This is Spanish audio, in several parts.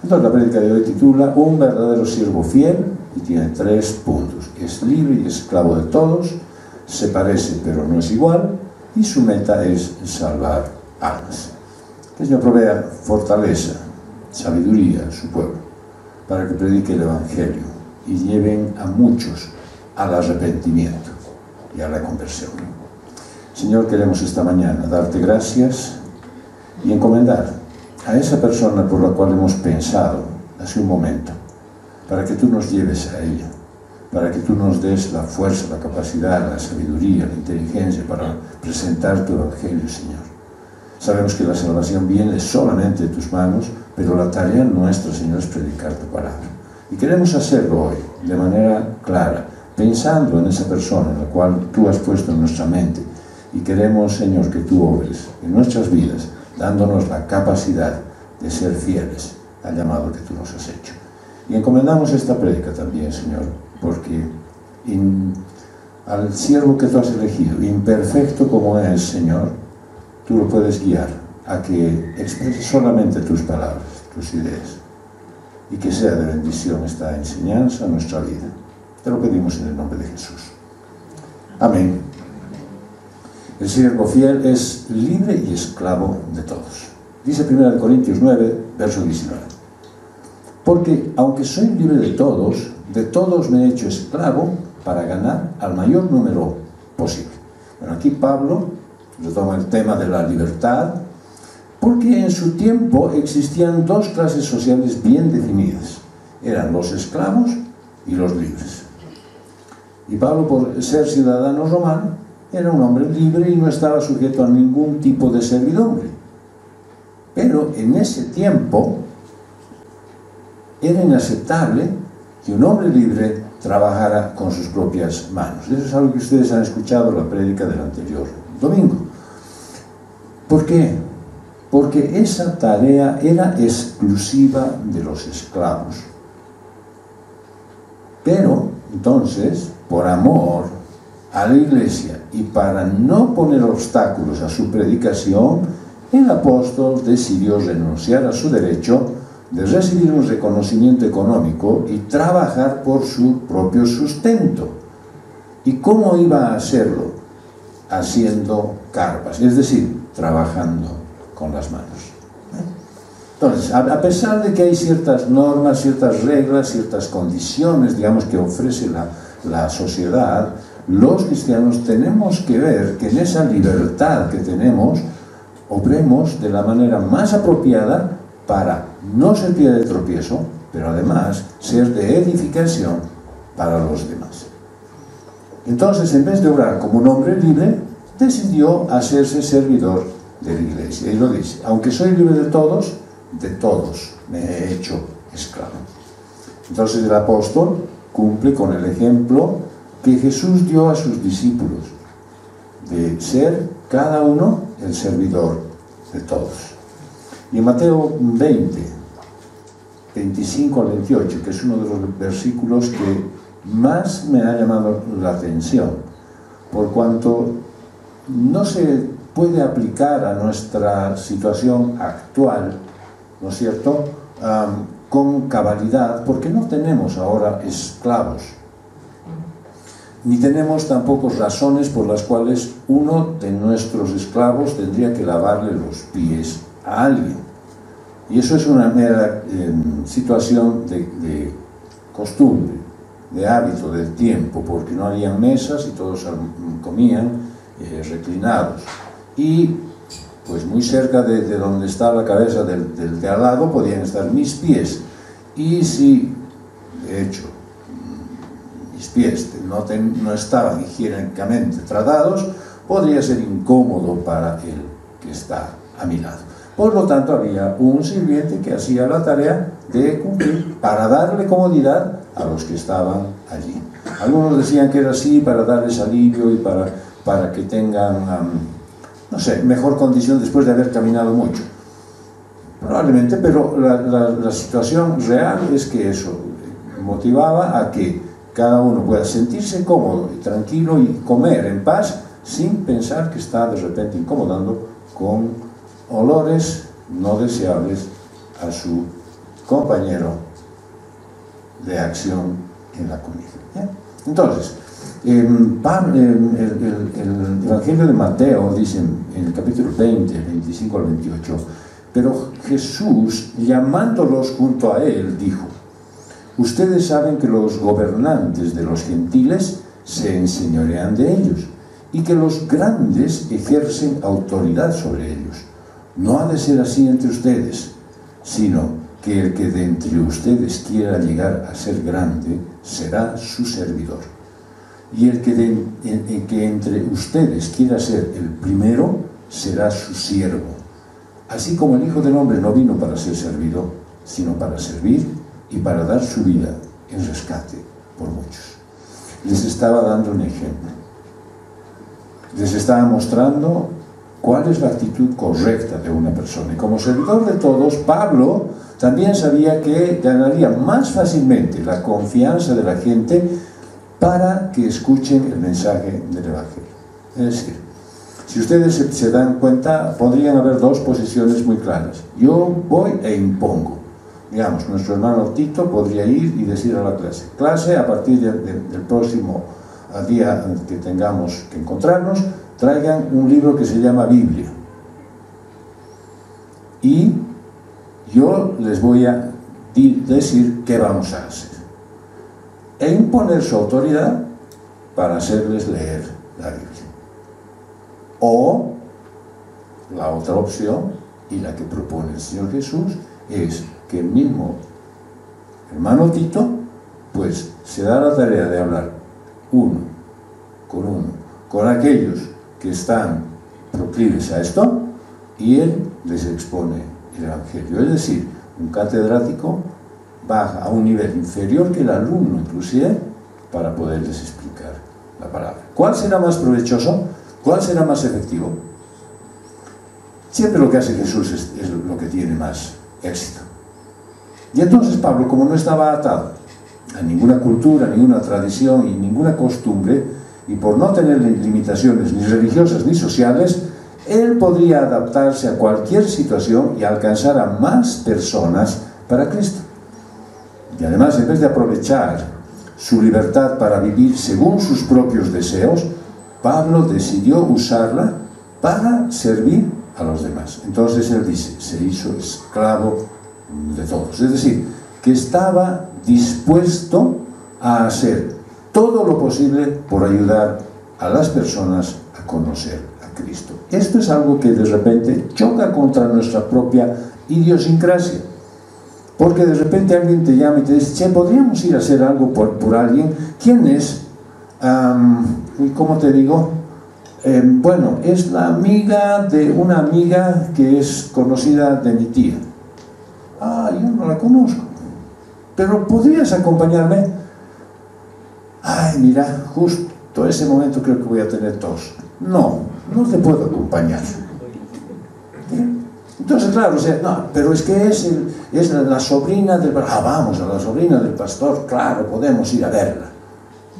Entonces la prédica de hoy titula Un verdadero siervo fiel y tiene 3 puntos. Es libre y esclavo de todos, se parece pero no es igual y su meta es salvar almas. Que el Señor provea fortaleza, sabiduría a su pueblo para que predique el Evangelio y lleven a muchos al arrepentimiento y a la conversión. Señor, queremos esta mañana darte gracias y encomendar a esa persona por la cual hemos pensado hace un momento, para que tú nos lleves a ella, para que tú nos des la fuerza, la capacidad, la sabiduría, la inteligencia para presentar tu Evangelio, Señor. Sabemos que la salvación viene solamente de tus manos, pero la tarea nuestra, Señor, es predicar tu palabra. Y queremos hacerlo hoy, de manera clara, pensando en esa persona en la cual tú has puesto en nuestra mente. Y queremos, Señor, que tú obres en nuestras vidas, dándonos la capacidad de ser fieles al llamado que tú nos has hecho. Y encomendamos esta prédica también, Señor, porque al siervo que tú has elegido, imperfecto como es, Señor, tú lo puedes guiar a que exprese solamente tus palabras, tus ideas, y que sea de bendición esta enseñanza a nuestra vida. Te lo pedimos en el nombre de Jesús. Amén. El siervo fiel es libre y esclavo de todos. Dice 1 Corintios 9, verso 19. Porque aunque soy libre de todos me he hecho esclavo para ganar al mayor número posible. Bueno, aquí Pablo retoma el tema de la libertad, porque en su tiempo existían 2 clases sociales bien definidas. Eran los esclavos y los libres. Y Pablo, por ser ciudadano romano, era un hombre libre y no estaba sujeto a ningún tipo de servidumbre. Pero en ese tiempo era inaceptable que un hombre libre trabajara con sus propias manos. Eso es algo que ustedes han escuchado en la prédica del anterior domingo. ¿Por qué? Porque esa tarea era exclusiva de los esclavos. Pero, entonces, por amor a la iglesia y para no poner obstáculos a su predicación, el apóstol decidió renunciar a su derecho de recibir un reconocimiento económico y trabajar por su propio sustento. ¿Y cómo iba a hacerlo? Haciendo carpas, es decir, trabajando con las manos. Entonces, a pesar de que hay ciertas normas, ciertas reglas, ciertas condiciones, digamos, que ofrece la sociedad, los cristianos tenemos que ver que en esa libertad que tenemos, obremos de la manera más apropiada para no ser piedra de tropiezo, pero además ser de edificación para los demás. Entonces, en vez de obrar como un hombre libre, decidió hacerse servidor de la iglesia. Y lo dice, aunque soy libre de todos me he hecho esclavo. Entonces el apóstol cumple con el ejemplo que Jesús dio a sus discípulos, de ser cada uno el servidor de todos. Y en Mateo 20, 25 al 28, que es uno de los versículos que más me ha llamado la atención, por cuanto no se puede aplicar a nuestra situación actual, ¿no es cierto?, con cabalidad, porque no tenemos ahora esclavos, ni tenemos tampoco razones por las cuales uno de nuestros esclavos tendría que lavarle los pies a alguien. Y eso es una mera situación de costumbre, de hábito del tiempo, porque no había mesas y todos comían reclinados. Y pues muy cerca de donde está la cabeza del de al lado podían estar mis pies. Y si, de hecho, mis pies no estaban higiénicamente tratados, podría ser incómodo para el que está a mi lado. Por lo tanto, había un sirviente que hacía la tarea de cumplir para darle comodidad a los que estaban allí. Algunos decían que era así para darles alivio y para que tengan, no sé, mejor condición después de haber caminado mucho. Probablemente, pero la situación real es que eso motivaba a que cada uno pueda sentirse cómodo y tranquilo y comer en paz sin pensar que está de repente incomodando con olores no deseables a su compañero de acción en la comida. ¿Ya? Entonces, el Evangelio de Mateo dice en el capítulo 20, 25 al 28, pero Jesús, llamándolos junto a él, dijo: ustedes saben que los gobernantes de los gentiles se enseñorean de ellos y que los grandes ejercen autoridad sobre ellos. No ha de ser así entre ustedes, sino que el que de entre ustedes quiera llegar a ser grande será su servidor. Y el que entre ustedes quiera ser el primero será su siervo. Así como el Hijo del Hombre no vino para ser servido, sino para servir y para dar su vida en rescate por muchos. Les estaba dando un ejemplo. Les estaba mostrando cuál es la actitud correcta de una persona. Y como servidor de todos, Pablo también sabía que ganaría más fácilmente la confianza de la gente para que escuchen el mensaje del Evangelio. Es decir, si ustedes se dan cuenta, podrían haber dos posiciones muy claras. Yo voy e impongo. Digamos, nuestro hermano Tito podría ir y decir a la clase, a partir del próximo día que tengamos que encontrarnos, traigan un libro que se llama Biblia. Y yo les voy a decir qué vamos a hacer. E imponer su autoridad para hacerles leer la Biblia. O la otra opción, y la que propone el Señor Jesús, es que el mismo hermano Tito, pues se da la tarea de hablar uno, con aquellos que están proclives a esto, y él les expone el Evangelio. Es decir, un catedrático baja a un nivel inferior que el alumno, inclusive, para poderles explicar la palabra. ¿Cuál será más provechoso? ¿Cuál será más efectivo? Siempre lo que hace Jesús es lo que tiene más éxito. Y entonces Pablo, como no estaba atado a ninguna cultura, ninguna tradición y ninguna costumbre, y por no tener limitaciones ni religiosas ni sociales, él podría adaptarse a cualquier situación y alcanzar a más personas para Cristo. Y además, en vez de aprovechar su libertad para vivir según sus propios deseos, Pablo decidió usarla para servir a los demás. Entonces él dice, se hizo esclavo de todos. Es decir, que estaba dispuesto a hacer todo lo posible por ayudar a las personas a conocer a Cristo. Esto es algo que de repente choca contra nuestra propia idiosincrasia. Porque de repente alguien te llama y te dice, che, ¿podríamos ir a hacer algo por alguien? ¿Quién es? ¿Cómo te digo? Bueno, es la amiga de una amiga que es conocida de mi tía. Ah, yo no la conozco. Pero ¿podrías acompañarme? Ay, mira, justo ese momento creo que voy a tener tos. No te puedo acompañar. Entonces, claro, o sea, no, pero es que es la sobrina del pastor. Ah, vamos a la sobrina del pastor, claro, podemos ir a verla.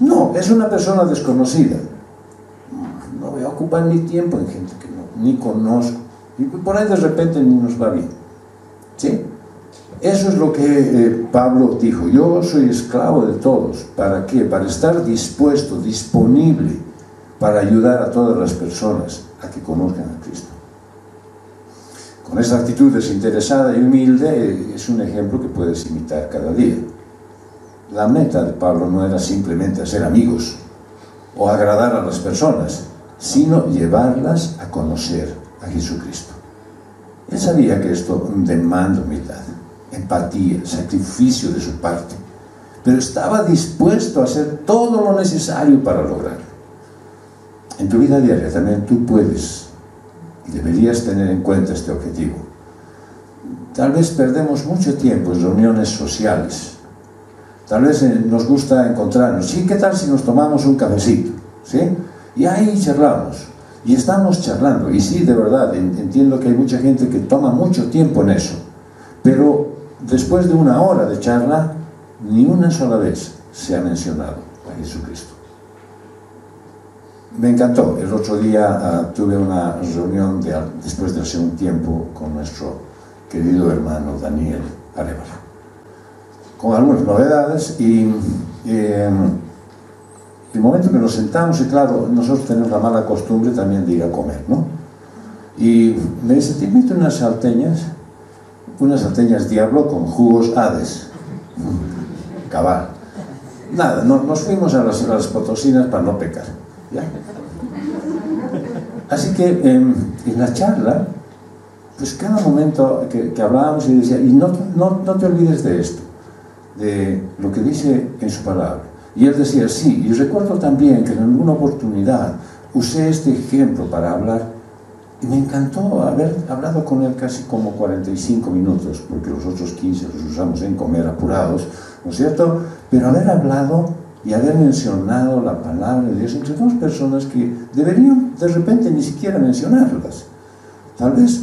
No, es una persona desconocida. No voy a ocupar mi tiempo en gente que ni conozco. Y por ahí de repente ni nos va bien. ¿Sí? Eso es lo que Pablo dijo. Yo soy esclavo de todos. ¿Para qué? Para estar dispuesto, disponible, para ayudar a todas las personas a que conozcan a Cristo. Con esa actitud desinteresada y humilde es un ejemplo que puedes imitar cada día. La meta de Pablo no era simplemente hacer amigos o agradar a las personas, sino llevarlas a conocer a Jesucristo. Él sabía que esto demanda humildad, empatía, sacrificio de su parte, pero estaba dispuesto a hacer todo lo necesario para lograrlo. En tu vida diaria también tú puedes y deberías tener en cuenta este objetivo. Tal vez perdemos mucho tiempo en reuniones sociales. Tal vez nos gusta encontrarnos. Sí, ¿qué tal si nos tomamos un cafecito? ¿Sí? Y ahí charlamos. Y estamos charlando. Y sí, de verdad, entiendo que hay mucha gente que toma mucho tiempo en eso. Pero después de una hora de charla, ni una sola vez se ha mencionado a Jesucristo. Me encantó. El otro día tuve una reunión después de hace un tiempo con nuestro querido hermano Daniel Arevalo. con algunas novedades, y el momento que nos sentamos, y claro, nosotros tenemos la mala costumbre también de ir a comer, ¿no? Y me dice, te invito unas salteñas Diablo con jugos Hades. Cabal. Nada, nos fuimos a las potosinas para no pecar, ¿ya? Así que en la charla, pues cada momento que hablábamos, y decía, y no te olvides de esto, de lo que dice en su palabra. Y él decía, sí, y recuerdo también que en alguna oportunidad usé este ejemplo para hablar, y me encantó haber hablado con él casi como 45 minutos, porque los otros 15 los usamos en comer apurados, ¿no es cierto? Pero haber hablado y haber mencionado la palabra de Dios entre dos personas que deberían de repente ni siquiera mencionarlas. Tal vez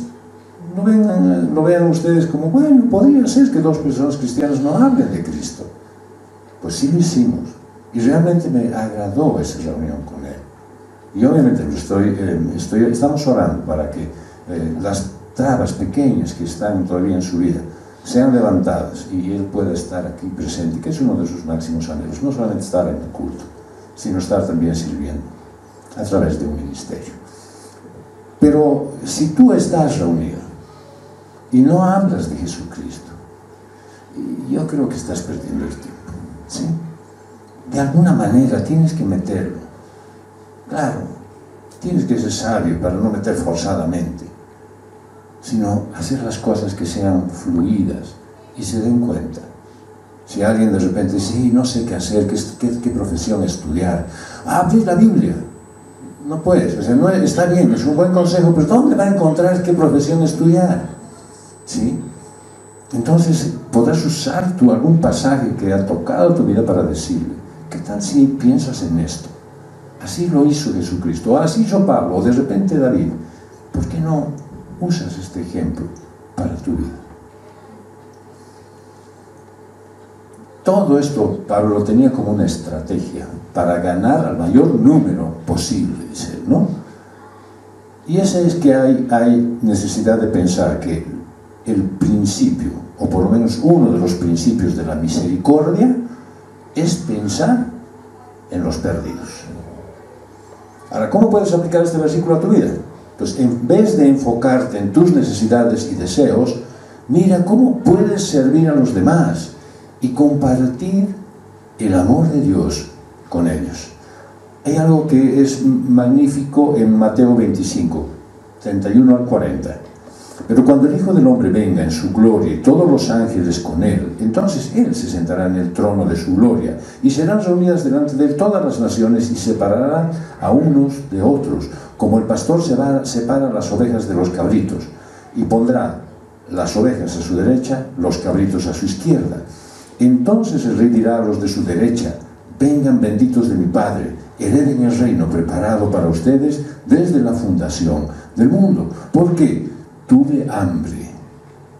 lo vean ustedes como, bueno, podría ser que dos personas cristianas no hablen de Cristo. Pues sí lo hicimos, y realmente me agradó esa reunión con él. Y obviamente estamos orando para que las trabas pequeñas que están todavía en su vida sean levantadas y él pueda estar aquí presente, que es uno de sus máximos anhelos, no solamente estar en el culto, sino estar también sirviendo a través de un ministerio. Pero si tú estás reunido y no hablas de Jesucristo, yo creo que estás perdiendo el tiempo, ¿sí? De alguna manera tienes que meterlo. Claro, tienes que ser sabio para no meter forzadamente, sino hacer las cosas que sean fluidas y se den cuenta. Si alguien de repente dice, sí, no sé qué hacer, qué profesión estudiar, abrir la Biblia. No puedes, o sea, no, está bien, es un buen consejo, pero ¿dónde va a encontrar qué profesión estudiar? ¿Sí? Entonces podrás usar tú algún pasaje que ha tocado tu vida para decirle, ¿qué tal si piensas en esto? Así lo hizo Jesucristo, o así hizo Pablo, o de repente David. ¿Por qué no usas este ejemplo para tu vida? Todo esto Pablo lo tenía como una estrategia para ganar al mayor número posible, dice él, ¿no? Y ese es que hay necesidad de pensar que el principio, o por lo menos uno de los principios de la misericordia, es pensar en los perdidos. Ahora, ¿cómo puedes aplicar este versículo a tu vida? Pues en vez de enfocarte en tus necesidades y deseos, mira cómo puedes servir a los demás y compartir el amor de Dios con ellos. Hay algo que es magnífico en Mateo 25, 31 al 40. Pero cuando el Hijo del Hombre venga en su gloria y todos los ángeles con él, entonces él se sentará en el trono de su gloria y serán reunidas delante de él todas las naciones y separará a unos de otros, como el pastor separa las ovejas de los cabritos, y pondrá las ovejas a su derecha, los cabritos a su izquierda. Entonces el rey dirá a los de su derecha, vengan benditos de mi Padre, hereden el reino preparado para ustedes desde la fundación del mundo, porque tuve hambre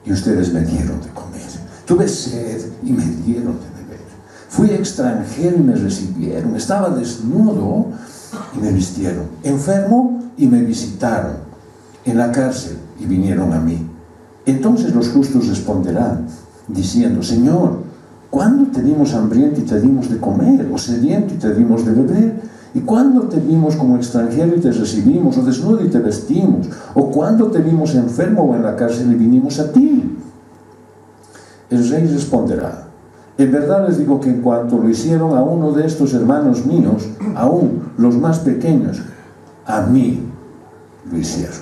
y ustedes me dieron de comer, tuve sed y me dieron de beber, fui extranjero y me recibieron, estaba desnudo y me vistieron, enfermo y me visitaron, en la cárcel y vinieron a mí. Entonces los justos responderán diciendo, Señor, ¿cuándo te vimos hambriento y te dimos de comer, o sediento y te dimos de beber? ¿Y cuándo te vimos como extranjero y te recibimos, o desnudo y te vestimos? ¿O cuándo te vimos enfermo o en la cárcel y vinimos a ti? El rey responderá, en verdad les digo que en cuanto lo hicieron a uno de estos hermanos míos, aún los más pequeños, a mí lo hicieron.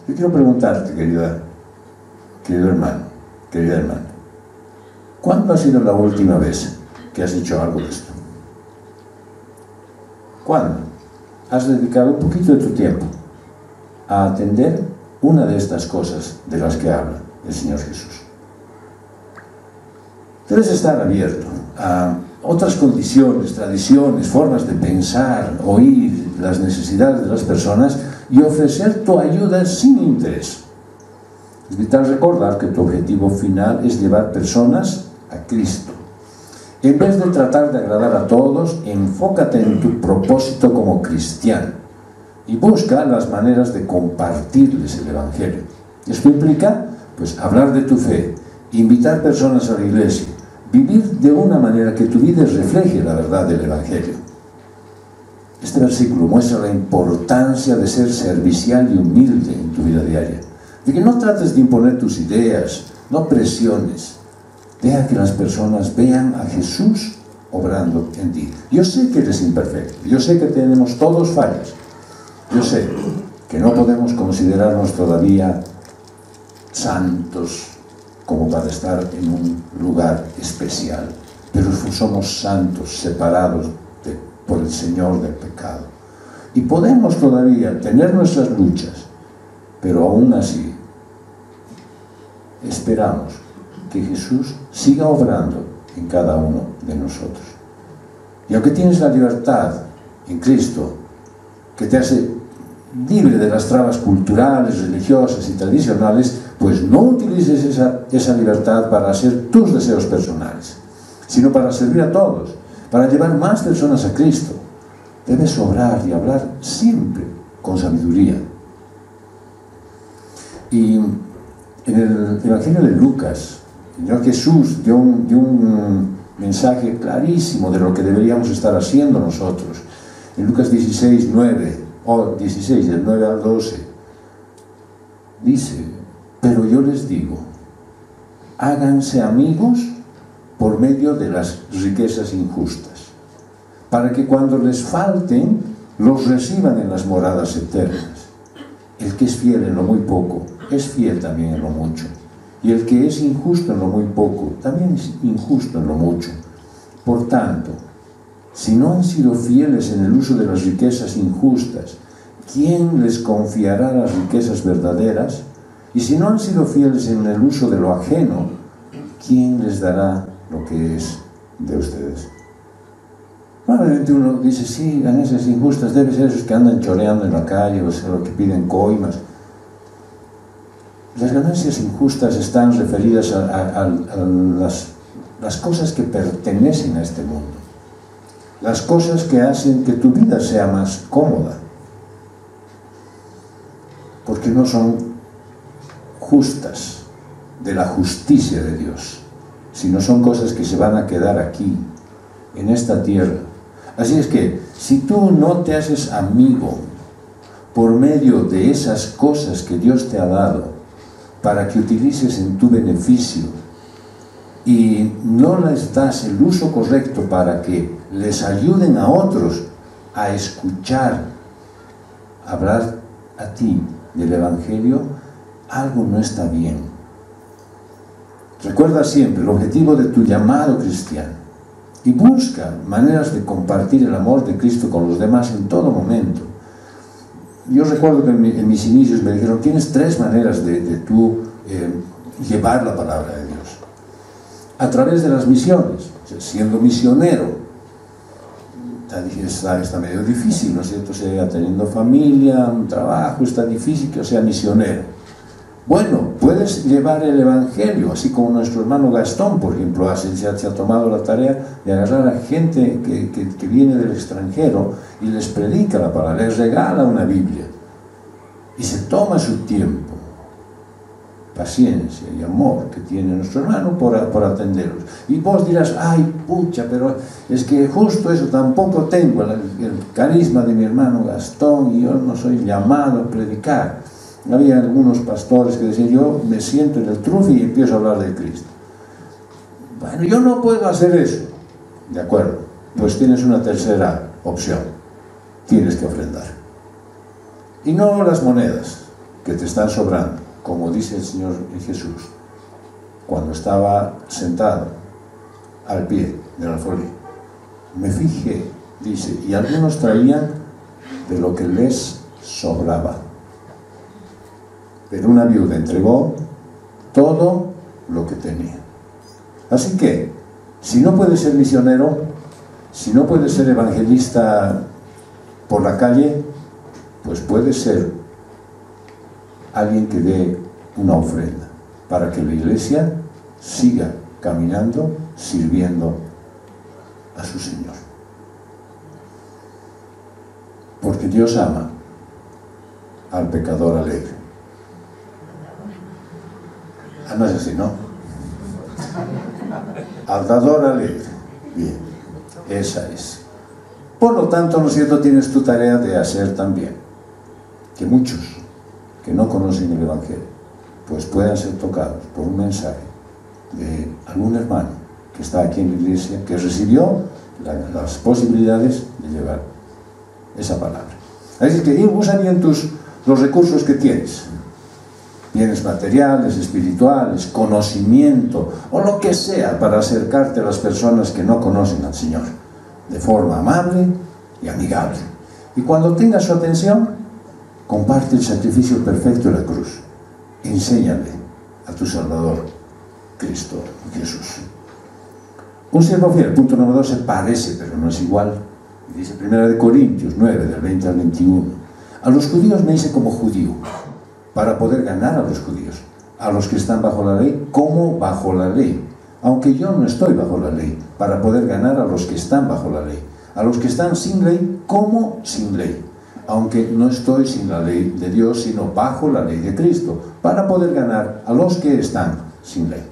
Yo quiero preguntarte, querido hermano, querida hermana, ¿cuándo ha sido la última vez que has hecho algo de esto? ¿Cuándo has dedicado un poquito de tu tiempo a atender una de estas cosas de las que habla el Señor Jesús? Debes estar abierto a otras condiciones, tradiciones, formas de pensar, oír las necesidades de las personas y ofrecer tu ayuda sin interés. Es vital recordar que tu objetivo final es llevar personas a Cristo. En vez de tratar de agradar a todos, enfócate en tu propósito como cristiano y busca las maneras de compartirles el Evangelio. Esto implica, pues, hablar de tu fe, invitar personas a la iglesia, vivir de una manera que tu vida refleje la verdad del Evangelio. Este versículo muestra la importancia de ser servicial y humilde en tu vida diaria. De que no trates de imponer tus ideas, no presiones. Deja que las personas vean a Jesús obrando en ti. Yo sé que eres imperfecto, yo sé que tenemos todos fallas, yo sé que no podemos considerarnos todavía santos como para estar en un lugar especial, pero somos santos, separados por el Señor del pecado. Y podemos todavía tener nuestras luchas, pero aún así esperamos que Jesús siga obrando en cada uno de nosotros. Y aunque tienes la libertad en Cristo, que te hace libre de las trabas culturales, religiosas y tradicionales, pues no utilices esa libertad para hacer tus deseos personales, sino para servir a todos, para llevar más personas a Cristo. Debes obrar y hablar siempre con sabiduría. Y en el Evangelio de Lucas, el Señor Jesús dio un mensaje clarísimo de lo que deberíamos estar haciendo nosotros. En Lucas 16, 9, o 16, del 9 al 12, dice: pero yo les digo, háganse amigos por medio de las riquezas injustas, para que cuando les falten, los reciban en las moradas eternas. El que es fiel en lo muy poco, es fiel también en lo mucho. Y el que es injusto en lo muy poco, también es injusto en lo mucho. Por tanto, si no han sido fieles en el uso de las riquezas injustas, ¿quién les confiará las riquezas verdaderas? Y si no han sido fieles en el uso de lo ajeno, ¿quién les dará lo que es de ustedes? Probablemente uno dice, sí, ganancias injustas, debe ser esos que andan choreando en la calle, o sea, los que piden coimas. Las ganancias injustas están referidas a las cosas que pertenecen a este mundo, las cosas que hacen que tu vida sea más cómoda, porque no son justas de la justicia de Dios, sino son cosas que se van a quedar aquí, en esta tierra. Así es que, si tú no te haces amigo por medio de esas cosas que Dios te ha dado, para que utilices en tu beneficio, y no les das el uso correcto para que les ayuden a otros a escuchar, hablar a ti del Evangelio, algo no está bien. Recuerda siempre el objetivo de tu llamado cristiano y busca maneras de compartir el amor de Cristo con los demás en todo momento. Yo recuerdo que en mis inicios me dijeron, tienes 3 maneras de tú llevar la palabra de Dios. A través de las misiones, o sea, siendo misionero. Está medio difícil, ¿no es cierto? O sea, teniendo familia, un trabajo, está difícil que sea misionero. Bueno, puedes llevar el Evangelio, así como nuestro hermano Gastón, por ejemplo, se ha tomado la tarea de agarrar a gente que viene del extranjero y les predica la palabra, les regala una Biblia y se toma su tiempo, paciencia y amor que tiene nuestro hermano por atenderlos. Y vos dirás, ay pucha, pero es que justo eso tampoco tengo, el carisma de mi hermano Gastón, y yo no soy llamado a predicar. Había algunos pastores que decían, yo me siento en el trufi y empiezo a hablar de Cristo. Bueno, yo no puedo hacer eso. De acuerdo, pues tienes una tercera opción, tienes que ofrendar. Y no las monedas que te están sobrando, como dice el Señor Jesús cuando estaba sentado al pie del alfolí. Me fijé, dice, y algunos traían de lo que les sobraba, pero una viuda entregó todo lo que tenía. Así que, si no puedes ser misionero, si no puedes ser evangelista por la calle, pues puedes ser alguien que dé una ofrenda para que la iglesia siga caminando, sirviendo a su Señor. Porque Dios ama al pecador alegre. Ah, no es así, ¿no? Al dador alegre. Bien, esa es. Por lo tanto, ¿no es cierto?, tienes tu tarea de hacer también que muchos que no conocen el Evangelio, pues puedan ser tocados por un mensaje de algún hermano que está aquí en la iglesia, que recibió las posibilidades de llevar esa palabra. Así que usa bien los recursos que tienes, bienes materiales, espirituales, conocimiento o lo que sea, para acercarte a las personas que no conocen al Señor de forma amable y amigable. Y cuando tengas su atención, comparte el sacrificio perfecto de la cruz. Enséñale a tu Salvador, Cristo Jesús. Un siervo fiel, punto número 2, se parece, pero no es igual. Dice 1 Corintios 9, del 20 al 21. A los judíos me hice como judío, para poder ganar a los judíos. A los que están bajo la ley, como bajo la ley. Aunque yo no estoy bajo la ley, para poder ganar a los que están bajo la ley. A los que están sin ley, como sin ley. Aunque no estoy sin la ley de Dios, sino bajo la ley de Cristo, para poder ganar a los que están sin ley.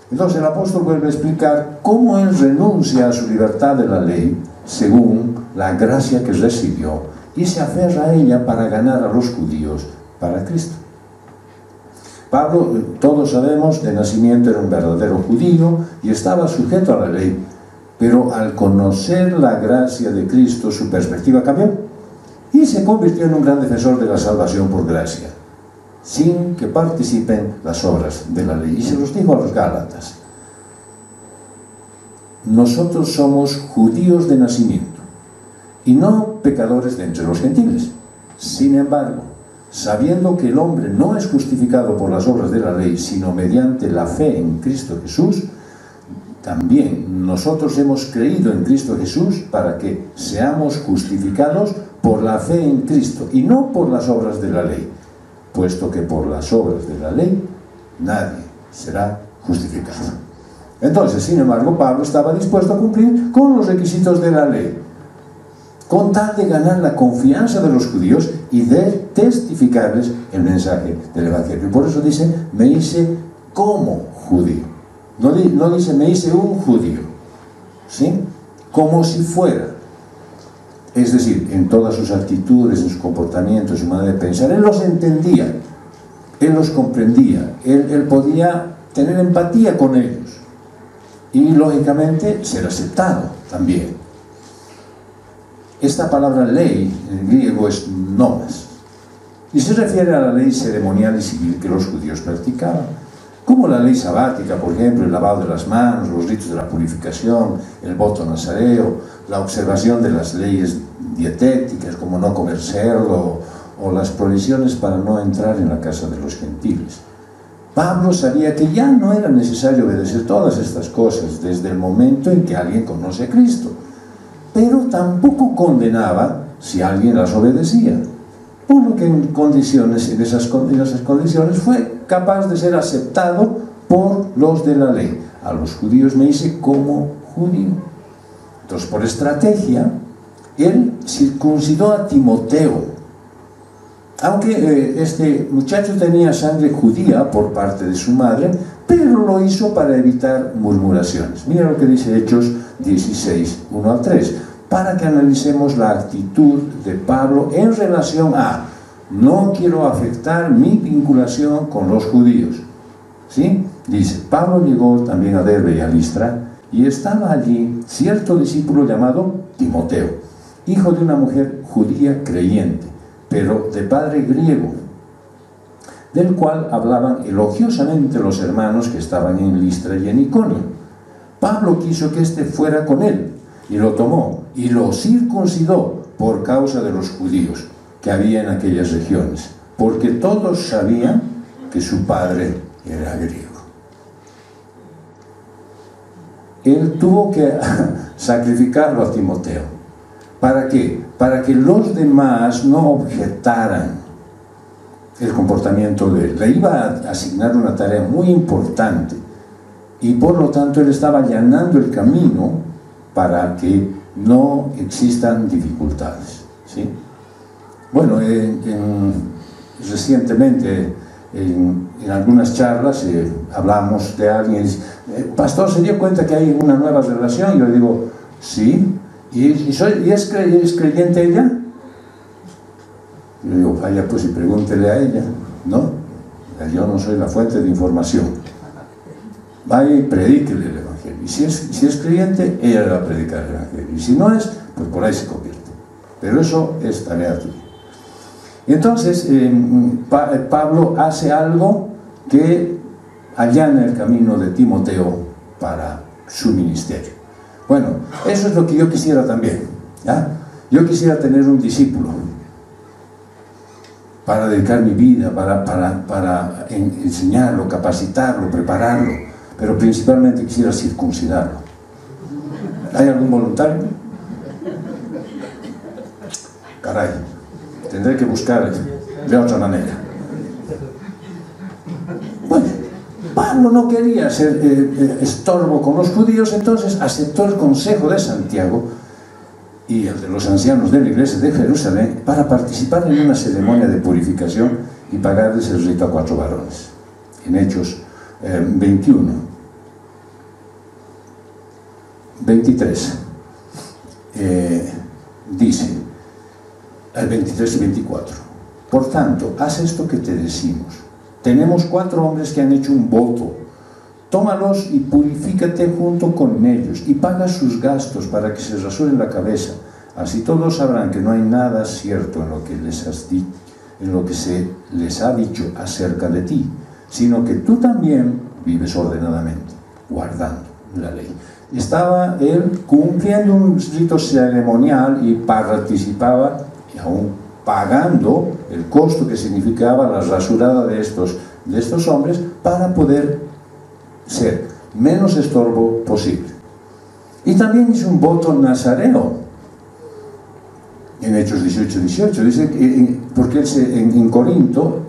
Entonces el apóstol vuelve a explicar cómo él renuncia a su libertad de la ley, según la gracia que recibió, y se aferra a ella para ganar a los judíos para Cristo. Pablo, todos sabemos, de nacimiento era un verdadero judío y estaba sujeto a la ley, pero al conocer la gracia de Cristo, su perspectiva cambió y se convirtió en un gran defensor de la salvación por gracia, sin que participen las obras de la ley. Y se los dijo a los Gálatas: nosotros somos judíos de nacimiento y no pecadores de entre los gentiles. Sin embargo, sabiendo que el hombre no es justificado por las obras de la ley, sino mediante la fe en Cristo Jesús, también nosotros hemos creído en Cristo Jesús para que seamos justificados por la fe en Cristo y no por las obras de la ley, puesto que por las obras de la ley nadie será justificado. Entonces, sin embargo, Pablo estaba dispuesto a cumplir con los requisitos de la ley, con tal de ganar la confianza de los judíos y de testificarles el mensaje del Evangelio. Y por eso dice, me hice como judío. No dice, me hice un judío, ¿sí? Como si fuera. Es decir, en todas sus actitudes, en su comportamiento, en su manera de pensar, él los entendía, él los comprendía, él podía tener empatía con ellos y, lógicamente, ser aceptado también. Esta palabra ley en griego es nomos y se refiere a la ley ceremonial y civil que los judíos practicaban, como la ley sabática, por ejemplo, el lavado de las manos, los ritos de la purificación, el voto nazareo, la observación de las leyes dietéticas, como no comer cerdo, o las prohibiciones para no entrar en la casa de los gentiles. Pablo sabía que ya no era necesario obedecer todas estas cosas desde el momento en que alguien conoce a Cristo, pero tampoco condenaba si alguien las obedecía, por lo que en esas condiciones fue capaz de ser aceptado por los de la ley. A los judíos me hice como judío. Entonces, por estrategia, él circuncidó a Timoteo, aunque este muchacho tenía sangre judía por parte de su madre, pero lo hizo para evitar murmuraciones. Mira lo que dice Hechos 16, 1 al 3, para que analicemos la actitud de Pablo en relación a: no quiero afectar mi vinculación con los judíos, ¿sí? Dice, Pablo llegó también a Derbe y a Listra, y estaba allí cierto discípulo llamado Timoteo, hijo de una mujer judía creyente, pero de padre griego, del cual hablaban elogiosamente los hermanos que estaban en Listra y en Iconio. Pablo quiso que éste fuera con él, y lo tomó, y lo circuncidó por causa de los judíos que había en aquellas regiones, porque todos sabían que su padre era griego. Él tuvo que sacrificarlo a Timoteo. ¿Para qué? Para que los demás no objetaran el comportamiento de él. Le iba a asignar una tarea muy importante y por lo tanto él estaba allanando el camino para que no existan dificultades, ¿sí? Bueno, recientemente en algunas charlas hablamos de alguien, pastor, ¿se dio cuenta que hay una nueva relación? Yo le digo, sí. ¿Y es creyente ella? Yo le digo, vaya pues y pregúntele a ella. No, yo no soy la fuente de información. Vaya y predíquele el evangelio. Y si es creyente, ella le va a predicar el evangelio. Y si no es, pues por ahí se convierte. Pero eso es tarea tuya. Y entonces Pablo hace algo que allana el camino de Timoteo para su ministerio. Bueno, eso es lo que yo quisiera también, ¿ya? Yo quisiera tener un discípulo para dedicar mi vida, para enseñarlo, capacitarlo, prepararlo, pero principalmente quisiera circuncidarlo. ¿Hay algún voluntario? Caray, tendré que buscar de otra manera. Bueno, Pablo no quería ser estorbo con los judíos, entonces aceptó el consejo de Santiago y el de los ancianos de la iglesia de Jerusalén para participar en una ceremonia de purificación y pagarles el rito a 4 varones. En Hechos 21, 23, dice, 23 y 24, por tanto, haz esto que te decimos. Tenemos 4 hombres que han hecho un voto. Tómalos y purifícate junto con ellos y paga sus gastos para que se rasuren la cabeza. Así todos sabrán que no hay nada cierto en lo que se les ha dicho acerca de ti, sino que tú también vives ordenadamente, guardando la ley. Estaba él cumpliendo un rito ceremonial y participaba, y aún pagando el costo que significaba la rasurada de estos hombres para poder ser menos estorbo posible. Y también hizo un voto nazareo en Hechos 18, dice que, porque él en Corinto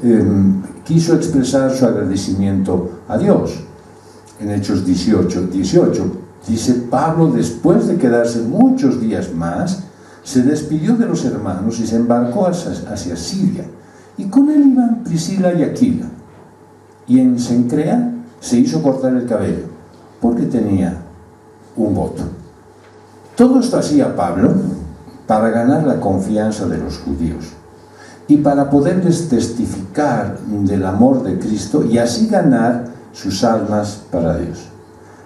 quiso expresar su agradecimiento a Dios. En Hechos 18 dice, Pablo, después de quedarse muchos días más, se despidió de los hermanos y se embarcó hacia Siria, y con él iban Priscila y Aquila, y en Cencrea se hizo cortar el cabello porque tenía un voto. Todo esto hacía Pablo para ganar la confianza de los judíos y para poderles testificar del amor de Cristo y así ganar sus almas para Dios.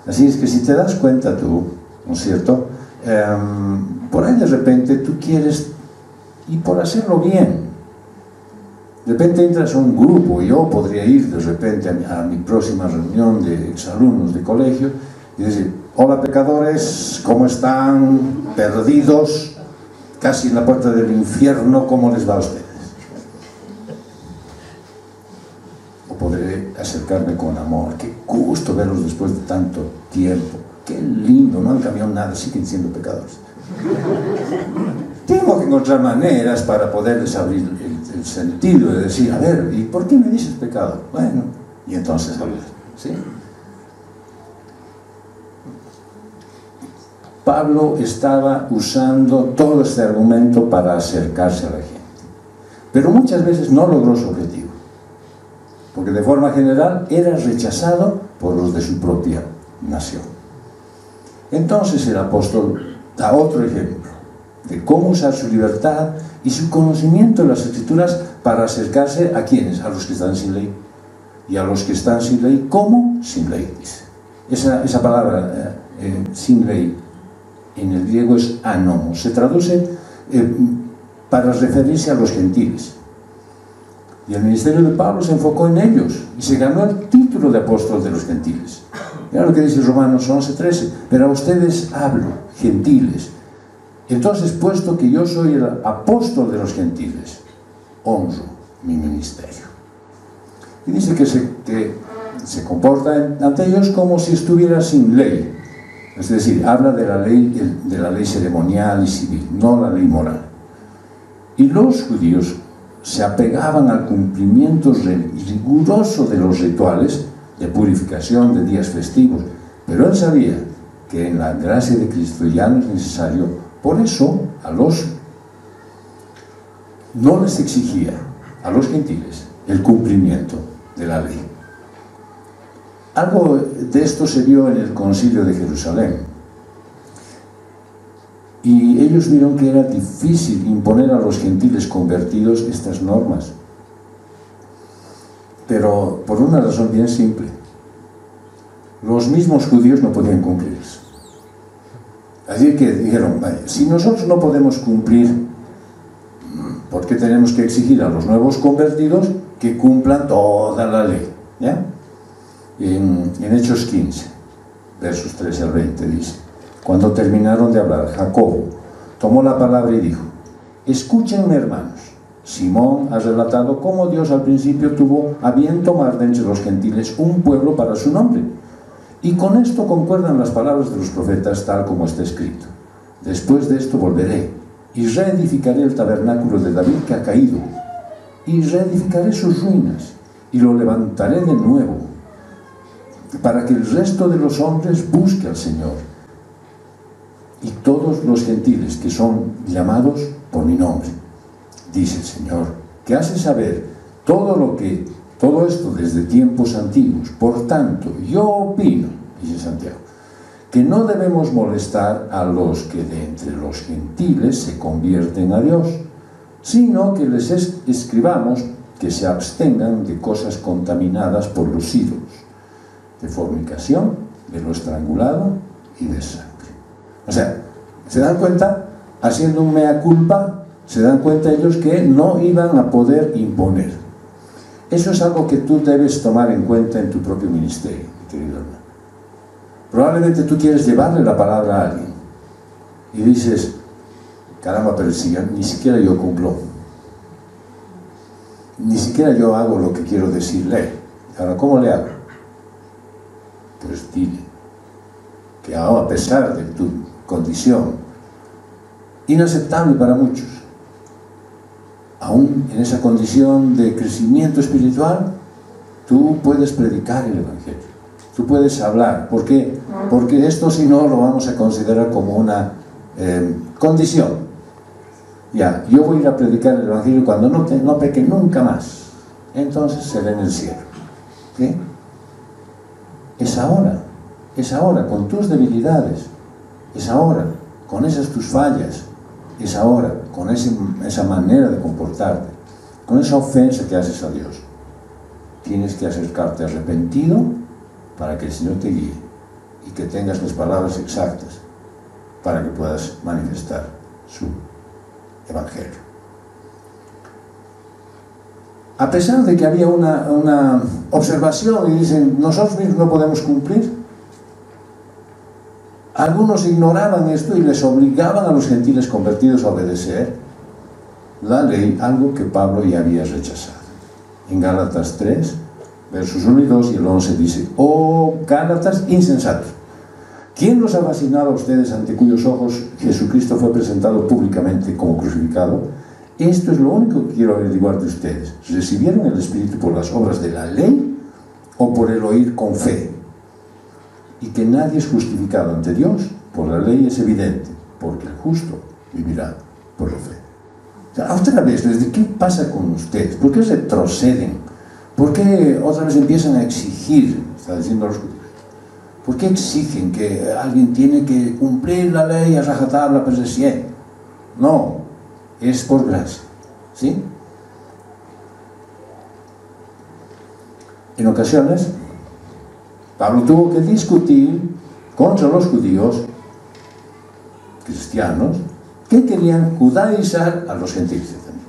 Así es que si te das cuenta tú, ¿no es cierto?, por ahí de repente tú quieres, y por hacerlo bien, de repente entras a un grupo, y yo podría ir de repente a mi próxima reunión de exalumnos de colegio y decir, hola pecadores, ¿cómo están? Perdidos, casi en la puerta del infierno, ¿cómo les va a ustedes? O podré acercarme con amor, qué gusto verlos después de tanto tiempo, qué lindo, no han cambiado nada, siguen siendo pecadores. Tengo que encontrar maneras para poderles abrir el sentido de decir, a ver, ¿y por qué me dices pecado? Bueno, y entonces hablar, ¿sí? Pablo estaba usando todo este argumento para acercarse a la gente, pero muchas veces no logró su objetivo, porque de forma general era rechazado por los de su propia nación. Entonces el apóstol da otro ejemplo de cómo usar su libertad y su conocimiento de las Escrituras para acercarse a quienes, a los que están sin ley. Y a los que están sin ley, ¿cómo? Sin ley, dice. Esa palabra, sin ley, en el griego es anomos. Se traduce para referirse a los gentiles. Y el ministerio de Pablo se enfocó en ellos y se ganó el título de apóstol de los gentiles. Mira lo que dice Romanos 11:13. Pero a ustedes hablo, gentiles. Entonces, puesto que yo soy el apóstol de los gentiles, honro mi ministerio. Y dice que se comporta ante ellos como si estuviera sin ley. Es decir, habla de la ley ceremonial y civil, no la ley moral. Y los judíos se apegaban al cumplimiento riguroso de los rituales de purificación de días festivos, pero él sabía que en la gracia de Cristo ya no es necesario. Por eso no les exigía a los gentiles el cumplimiento de la ley. Algo de esto se vio en el Concilio de Jerusalén. Y ellos vieron que era difícil imponer a los gentiles convertidos estas normas. Pero por una razón bien simple. Los mismos judíos no podían cumplirlas. Así que dijeron, vaya, si nosotros no podemos cumplir, ¿por qué tenemos que exigir a los nuevos convertidos que cumplan toda la ley? ¿Ya? En Hechos 15, versos 13 al 20, dice: cuando terminaron de hablar, Jacobo tomó la palabra y dijo: escúchenme, hermanos. Simón ha relatado cómo Dios al principio tuvo a bien tomar de entre los gentiles un pueblo para su nombre. Y con esto concuerdan las palabras de los profetas, tal como está escrito: después de esto volveré y reedificaré el tabernáculo de David que ha caído, y reedificaré sus ruinas, y lo levantaré de nuevo, para que el resto de los hombres busque al Señor, y todos los gentiles que son llamados por mi nombre, dice el Señor, que hace saber todo esto desde tiempos antiguos. Por tanto, yo opino, dice Santiago, que no debemos molestar a los que de entre los gentiles se convierten a Dios, sino que les escribamos que se abstengan de cosas contaminadas por los ídolos, de fornicación, de lo estrangulado y de sangre. O sea, ¿se dan cuenta? Haciendo un mea culpa, se dan cuenta ellos que no iban a poder imponer. Eso es algo que tú debes tomar en cuenta en tu propio ministerio, mi querido hermano. Probablemente tú quieres llevarle la palabra a alguien y dices: caramba, pero si ni siquiera yo cumplo, ni siquiera yo hago lo que quiero decirle. Ahora, ¿cómo le hago? Pues dile que a pesar de tu condición inaceptable para muchos, aún en esa condición de crecimiento espiritual, tú puedes predicar el Evangelio, tú puedes hablar. ¿Por qué? Porque esto, si no, lo vamos a considerar como una condición. Ya, yo voy a ir a predicar el Evangelio cuando no peque nunca más, entonces seré en el cielo. ¿Qué? Es ahora, con tus debilidades, es ahora, con esas tus fallas, es ahora, con esa manera de comportarte, con esa ofensa que haces a Dios. Tienes que acercarte arrepentido para que el Señor te guíe y que tengas las palabras exactas para que puedas manifestar su Evangelio. A pesar de que había una observación y dicen: nosotros mismos no podemos cumplir, algunos ignoraban esto y les obligaban a los gentiles convertidos a obedecer la ley, algo que Pablo ya había rechazado. En Gálatas 3, versos 1 y 2 y el 11 dice: oh Gálatas insensatos, ¿quién los ha fascinado a ustedes ante cuyos ojos Jesucristo fue presentado públicamente como crucificado? Esto es lo único que quiero averiguar de ustedes. ¿Recibieron el Espíritu por las obras de la ley o por el oír con fe? Y que nadie es justificado ante Dios por la ley es evidente, porque el justo vivirá por la fe. O sea, otra vez, ¿qué pasa con ustedes? ¿Por qué retroceden? ¿Por qué otra vez empiezan a exigir? Está diciendo los judíos. ¿Por qué exigen que alguien tiene que cumplir la ley a rajatabla per se? No, es por gracia, ¿sí? En ocasiones, Pablo tuvo que discutir contra los judíos cristianos que querían judaizar a los gentiles también.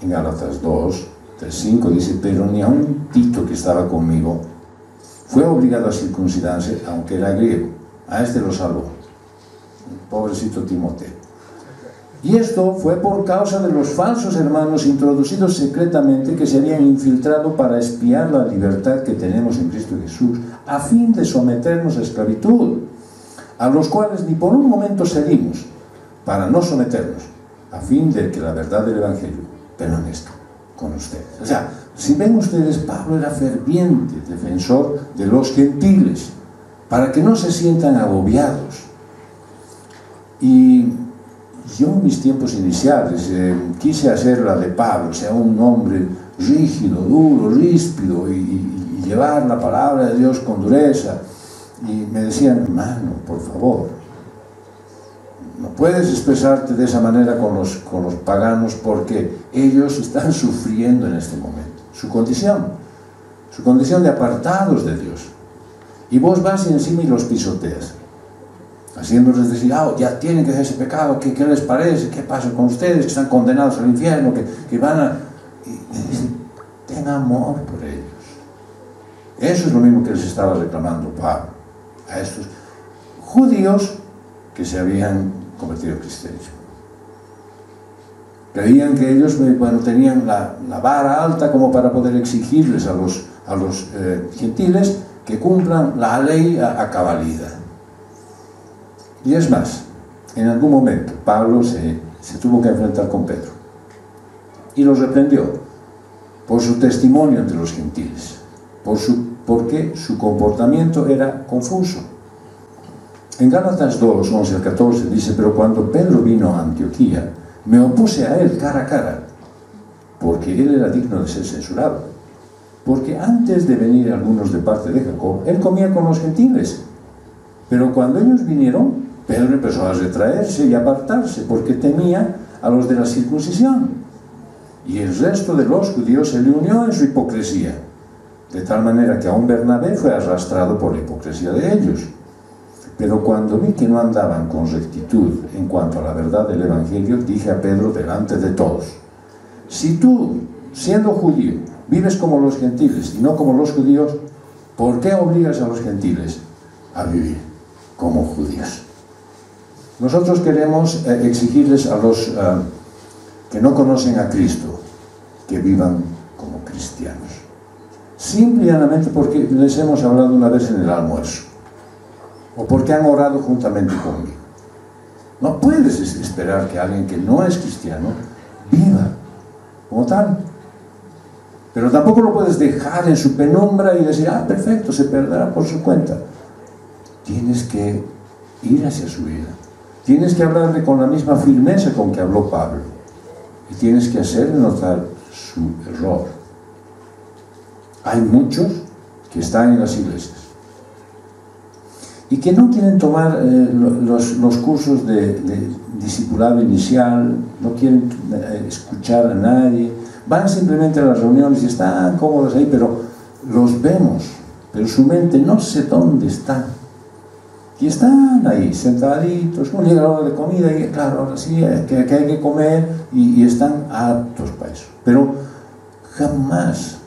En Gálatas 2, 3, 5 dice: pero ni aun Tito, que estaba conmigo, fue obligado a circuncidarse, aunque era griego. A este lo salvó, el pobrecito Timoteo. Y esto fue por causa de los falsos hermanos introducidos secretamente, que se habían infiltrado para espiar la libertad que tenemos en Cristo Jesús, a fin de someternos a esclavitud, a los cuales ni por un momento cedimos, para no someternos, a fin de que la verdad del Evangelio permanezca con ustedes. O sea, si ven ustedes, Pablo era ferviente defensor de los gentiles, para que no se sientan agobiados. Y yo en mis tiempos iniciales quise hacer la de Pablo, o sea, un hombre rígido, duro, ríspido y y llevar la palabra de Dios con dureza. Y me decían, hermano, por favor, no puedes expresarte de esa manera con los paganos, porque ellos están sufriendo en este momento su condición de apartados de Dios. Y vos vas y encima y los pisoteas, haciéndoles decir, ya tienen que hacer ese pecado, ¿qué les parece? ¿Qué pasa con ustedes que están condenados al infierno? Que van a... Y me dicen, ten amor por ellos. Eso es lo mismo que les estaba reclamando Pablo a estos judíos que se habían convertido en cristianismo. Creían que ellos, tenían la vara alta como para poder exigirles a los gentiles que cumplan la ley a cabalidad. Y es más, en algún momento Pablo se tuvo que enfrentar con Pedro y los reprendió por su testimonio entre los gentiles, porque su comportamiento era confuso. En Gálatas 2, 11 al 14 dice, pero cuando Pedro vino a Antioquía, me opuse a él cara a cara, porque él era digno de ser censurado. Porque antes de venir algunos de parte de Jacob, él comía con los gentiles. Pero cuando ellos vinieron, Pedro empezó a retraerse y apartarse, porque temía a los de la circuncisión. Y el resto de los judíos se le unió en su hipocresía, de tal manera que aún Bernabé fue arrastrado por la hipocresía de ellos. Pero cuando vi que no andaban con rectitud en cuanto a la verdad del Evangelio, dije a Pedro delante de todos, si tú, siendo judío, vives como los gentiles y no como los judíos, ¿por qué obligas a los gentiles a vivir como judíos? Nosotros queremos exigirles a los que no conocen a Cristo que vivan como cristianos, simple y llanamente porque les hemos hablado una vez en el almuerzo, o porque han orado juntamente conmigo. No puedes esperar que alguien que no es cristiano viva como tal. Pero tampoco lo puedes dejar en su penumbra y decir, perfecto, se perderá por su cuenta. Tienes que ir hacia su vida. Tienes que hablarle con la misma firmeza con que habló Pablo. Y tienes que hacerle notar su error. Hay muchos que están en las iglesias y que no quieren tomar los cursos de discipulado inicial, no quieren escuchar a nadie, van simplemente a las reuniones y están cómodos ahí, pero los vemos, pero su mente no sé dónde está. Y están ahí, sentaditos, cuando llega la hora de comida, y claro, ahora sí, que hay que comer, y están aptos para eso. Pero jamás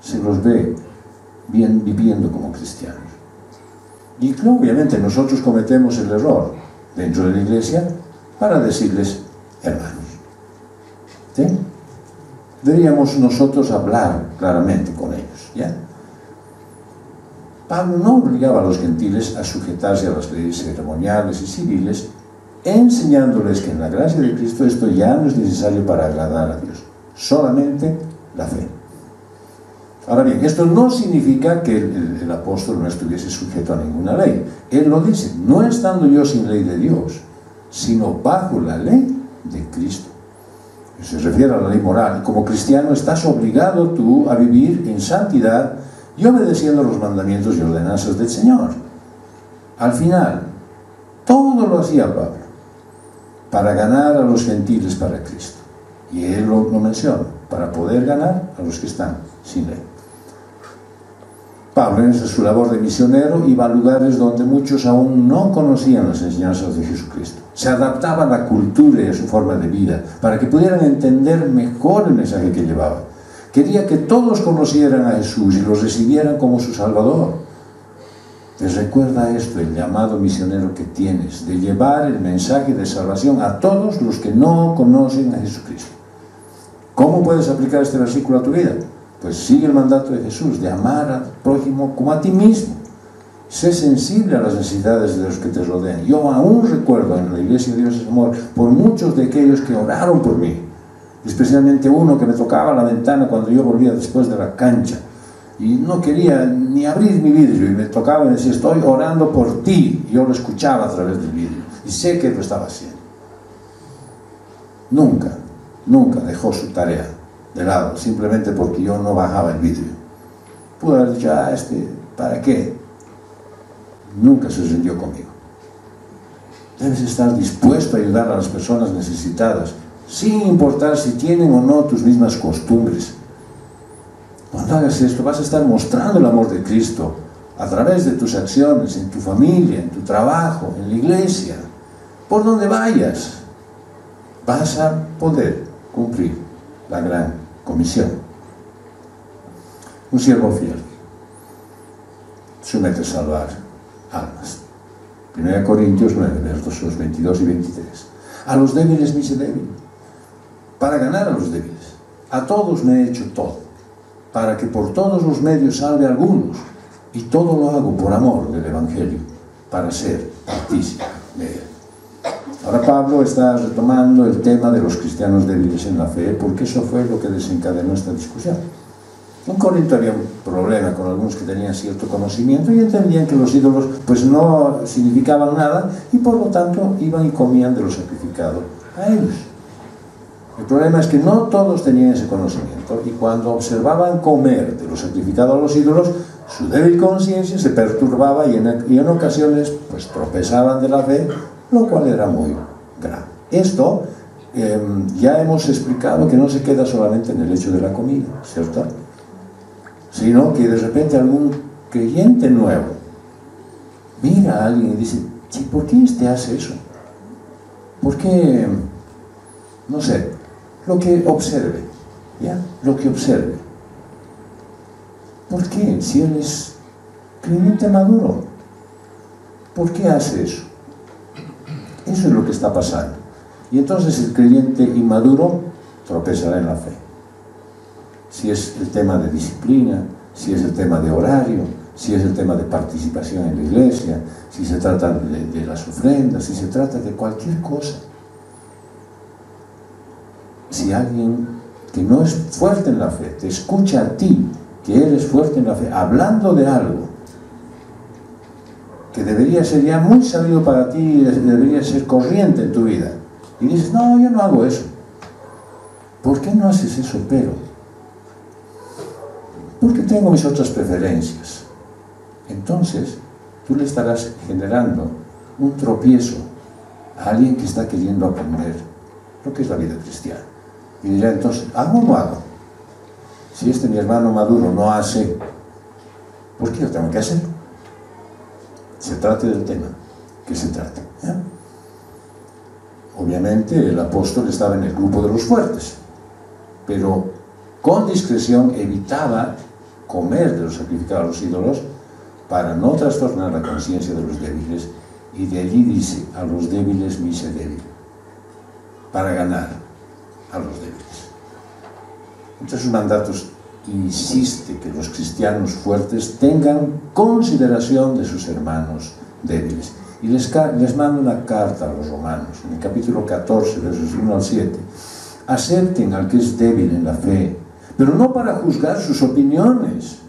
se los ve bien viviendo como cristianos. Y claro, obviamente nosotros cometemos el error dentro de la iglesia para decirles hermanos. ¿Sí? Deberíamos nosotros hablar claramente con ellos, ¿ya? Pablo no obligaba a los gentiles a sujetarse a las leyes ceremoniales y civiles, enseñándoles que en la gracia de Cristo esto ya no es necesario para agradar a Dios, solamente la fe. Ahora bien, esto no significa que el apóstol no estuviese sujeto a ninguna ley. Él lo dice, no estando yo sin ley de Dios, sino bajo la ley de Cristo. Se refiere a la ley moral. Como cristiano estás obligado tú a vivir en santidad y obedeciendo los mandamientos y ordenanzas del Señor. Al final, todo lo hacía Pablo para ganar a los gentiles para Cristo. Y él lo menciona, para poder ganar a los que están sin ley. Pablo, en su labor de misionero, iba a lugares donde muchos aún no conocían las enseñanzas de Jesucristo. Se adaptaba a la cultura y a su forma de vida para que pudieran entender mejor el mensaje que llevaba. Quería que todos conocieran a Jesús y lo recibieran como su Salvador. Te recuerda esto, el llamado misionero que tienes, de llevar el mensaje de salvación a todos los que no conocen a Jesucristo. ¿Cómo puedes aplicar este versículo a tu vida? Pues sigue el mandato de Jesús, de amar al prójimo como a ti mismo. Sé sensible a las necesidades de los que te rodean. Yo aún recuerdo en la iglesia de Dios es Amor por muchos de aquellos que oraron por mí, especialmente uno que me tocaba la ventana cuando yo volvía después de la cancha y no quería ni abrir mi vidrio y me tocaba y me decía, estoy orando por ti. Yo lo escuchaba a través del vidrio y sé que lo estaba haciendo. Nunca dejó su tarea de lado, simplemente porque yo no bajaba el vidrio. pudo haber dicho, ¿para qué? Nunca se rindió conmigo. Debes estar dispuesto a ayudar a las personas necesitadas, sin importar si tienen o no tus mismas costumbres. Cuando hagas esto, vas a estar mostrando el amor de Cristo a través de tus acciones, en tu familia, en tu trabajo, en la iglesia, por donde vayas. Vas a poder cumplir la gran comisión. Un siervo fiel se mete a salvar almas. 1 Corintios 9, versos 22 y 23. A los débiles me hice débil, para ganar a los débiles. A todos me he hecho todo, para que por todos los medios salve a algunos. Y todo lo hago por amor del Evangelio, para ser partícipe de él. Ahora Pablo está retomando el tema de los cristianos débiles en la fe, porque eso fue lo que desencadenó esta discusión. En Corinto había un problema con algunos que tenían cierto conocimiento y entendían que los ídolos pues no significaban nada y por lo tanto iban y comían de lo sacrificado a ellos. El problema es que no todos tenían ese conocimiento y cuando observaban comer de lo sacrificado a los ídolos, su débil conciencia se perturbaba y en ocasiones pues tropezaban de la fe, lo cual era muy grave. Esto ya hemos explicado que no se queda solamente en el hecho de la comida, ¿cierto? Sino que de repente algún creyente nuevo mira a alguien y dice, ¿por qué hace eso? ¿Por qué? No sé, lo que observe, ¿ya? Lo que observe. ¿Por qué? Si él es creyente maduro, ¿por qué hace eso? Eso es lo que está pasando. Y entonces el creyente inmaduro tropezará en la fe. Si es el tema de disciplina, si es el tema de horario, si es el tema de participación en la iglesia, si se trata de las ofrendas, si se trata de cualquier cosa. Si alguien que no es fuerte en la fe te escucha a ti, que eres fuerte en la fe, hablando de algo que debería ser ya muy sabido para ti, debería ser corriente en tu vida, y dices, no, yo no hago eso. ¿Por qué no haces eso, pero? Porque tengo mis otras preferencias. Entonces, tú le estarás generando un tropiezo a alguien que está queriendo aprender lo que es la vida cristiana. Y dirá entonces, ¿hago o no hago? Si mi hermano maduro no hace, ¿por qué yo tengo que hacerlo? Se trate del tema que se trate, ¿eh? Obviamente el apóstol estaba en el grupo de los fuertes, pero con discreción evitaba comer de los sacrificados a los ídolos para no trastornar la conciencia de los débiles, y de allí dice, a los débiles me hice débil, para ganar a los débiles. Entre sus mandatos insiste que los cristianos fuertes tengan consideración de sus hermanos débiles. Y les manda una carta a los romanos, en el capítulo 14, versos 1 al 7. Acepten al que es débil en la fe, pero no para juzgar sus opiniones.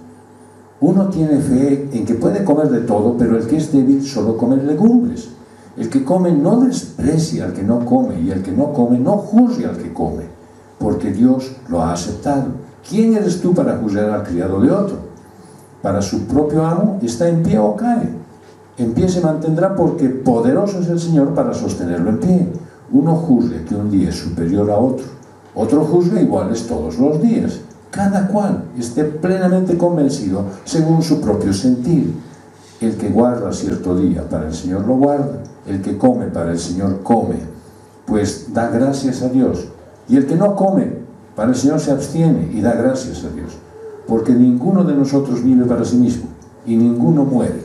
Uno tiene fe en que puede comer de todo, pero el que es débil solo come legumbres. El que come no desprecia al que no come, y el que no come no juzgue al que come, porque Dios lo ha aceptado. ¿Quién eres tú para juzgar al criado de otro? Para su propio amo está en pie o cae. En pie se mantendrá porque poderoso es el Señor para sostenerlo en pie. Uno juzgue que un día es superior a otro, otro juzgue iguales todos los días. Cada cual esté plenamente convencido según su propio sentir. El que guarda cierto día, para el Señor lo guarda. El que come, para el Señor come, pues da gracias a Dios. Y el que no come, para el Señor se abstiene y da gracias a Dios. Porque ninguno de nosotros vive para sí mismo, y ninguno muere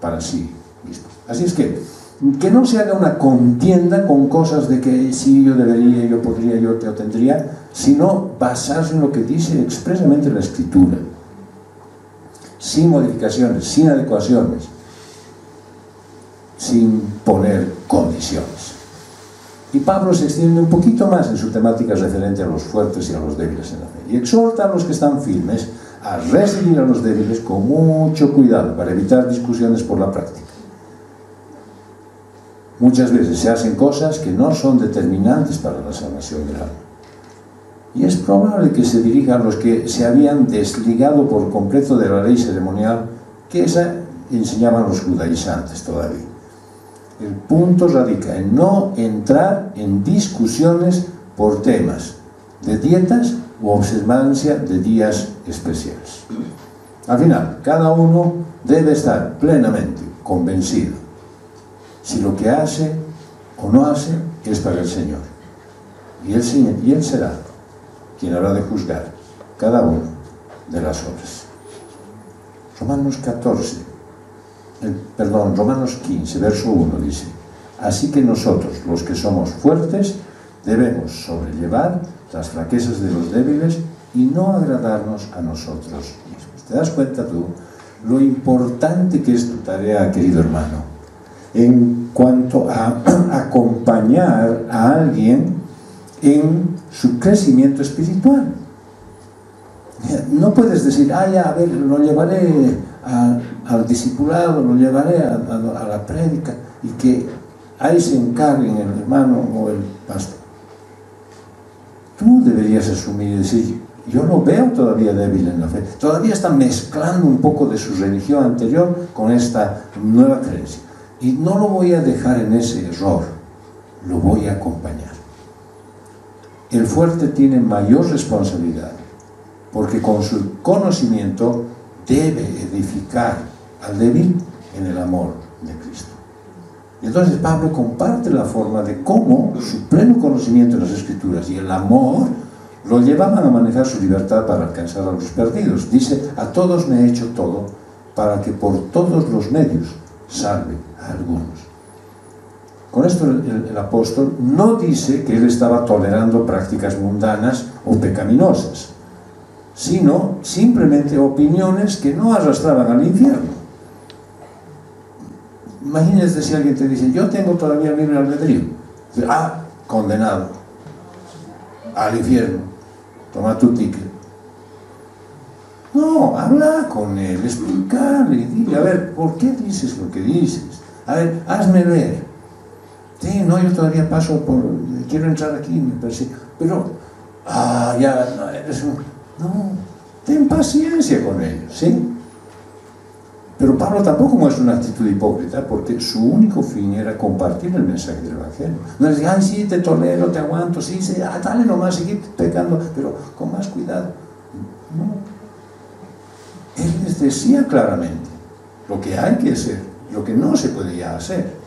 para sí mismo. Así es que no se haga una contienda con cosas de que sí, yo debería, yo podría, yo te tendría, sino basarse en lo que dice expresamente la Escritura, sin modificaciones, sin adecuaciones, sin poner condiciones. Y Pablo se extiende un poquito más en su temática referente a los fuertes y a los débiles en la fe, y exhorta a los que están firmes a recibir a los débiles con mucho cuidado para evitar discusiones por la práctica. Muchas veces se hacen cosas que no son determinantes para la salvación del alma. Y es probable que se dirija a los que se habían desligado por completo de la ley ceremonial que esa enseñaban los judaizantes todavía. El punto radica en no entrar en discusiones por temas de dietas u observancia de días especiales. Al final, cada uno debe estar plenamente convencido si lo que hace o no hace es para el Señor. Y Él será quien habrá de juzgar cada uno de las obras. Romanos 15, verso 1 dice: así que nosotros, los que somos fuertes, debemos sobrellevar las flaquezas de los débiles y no agradarnos a nosotros mismos. ¿Te das cuenta tú lo importante que es tu tarea, querido hermano, en cuanto a acompañar a alguien en su crecimiento espiritual? No puedes decir, a ver, lo llevaré al discipulado, lo llevaré a la prédica, y que ahí se encarguen el hermano o el pastor. Tú deberías asumir y decir, yo lo veo todavía débil en la fe, todavía está mezclando un poco de su religión anterior con esta nueva creencia, y no lo voy a dejar en ese error, lo voy a acompañar. El fuerte tiene mayor responsabilidad, porque con su conocimiento debe edificar al débil en el amor de Cristo. Y entonces Pablo comparte la forma de cómo su pleno conocimiento de las Escrituras y el amor lo llevaban a manejar su libertad para alcanzar a los perdidos. Dice, a todos me he hecho todo, para que por todos los medios salve a algunos. Con esto el apóstol no dice que él estaba tolerando prácticas mundanas o pecaminosas, sino simplemente opiniones que no arrastraban al infierno. Imagínate si alguien te dice, yo tengo todavía libre albedrío. Condenado al infierno, toma tu ticket. No, habla con él, explicarle, dile, a ver, ¿por qué dices lo que dices? A ver, hazme ver. Sí, no, yo todavía paso por, quiero entrar aquí, me persigue, pero, no, eres un... No, ten paciencia con ellos, ¿sí? Pero Pablo tampoco muestra una actitud hipócrita, porque su único fin era compartir el mensaje del Evangelio. No es decir, sí, te tolero, te aguanto, sí, dale nomás, seguir pecando, pero con más cuidado. No. Él les decía claramente lo que hay que hacer, lo que no se podía hacer.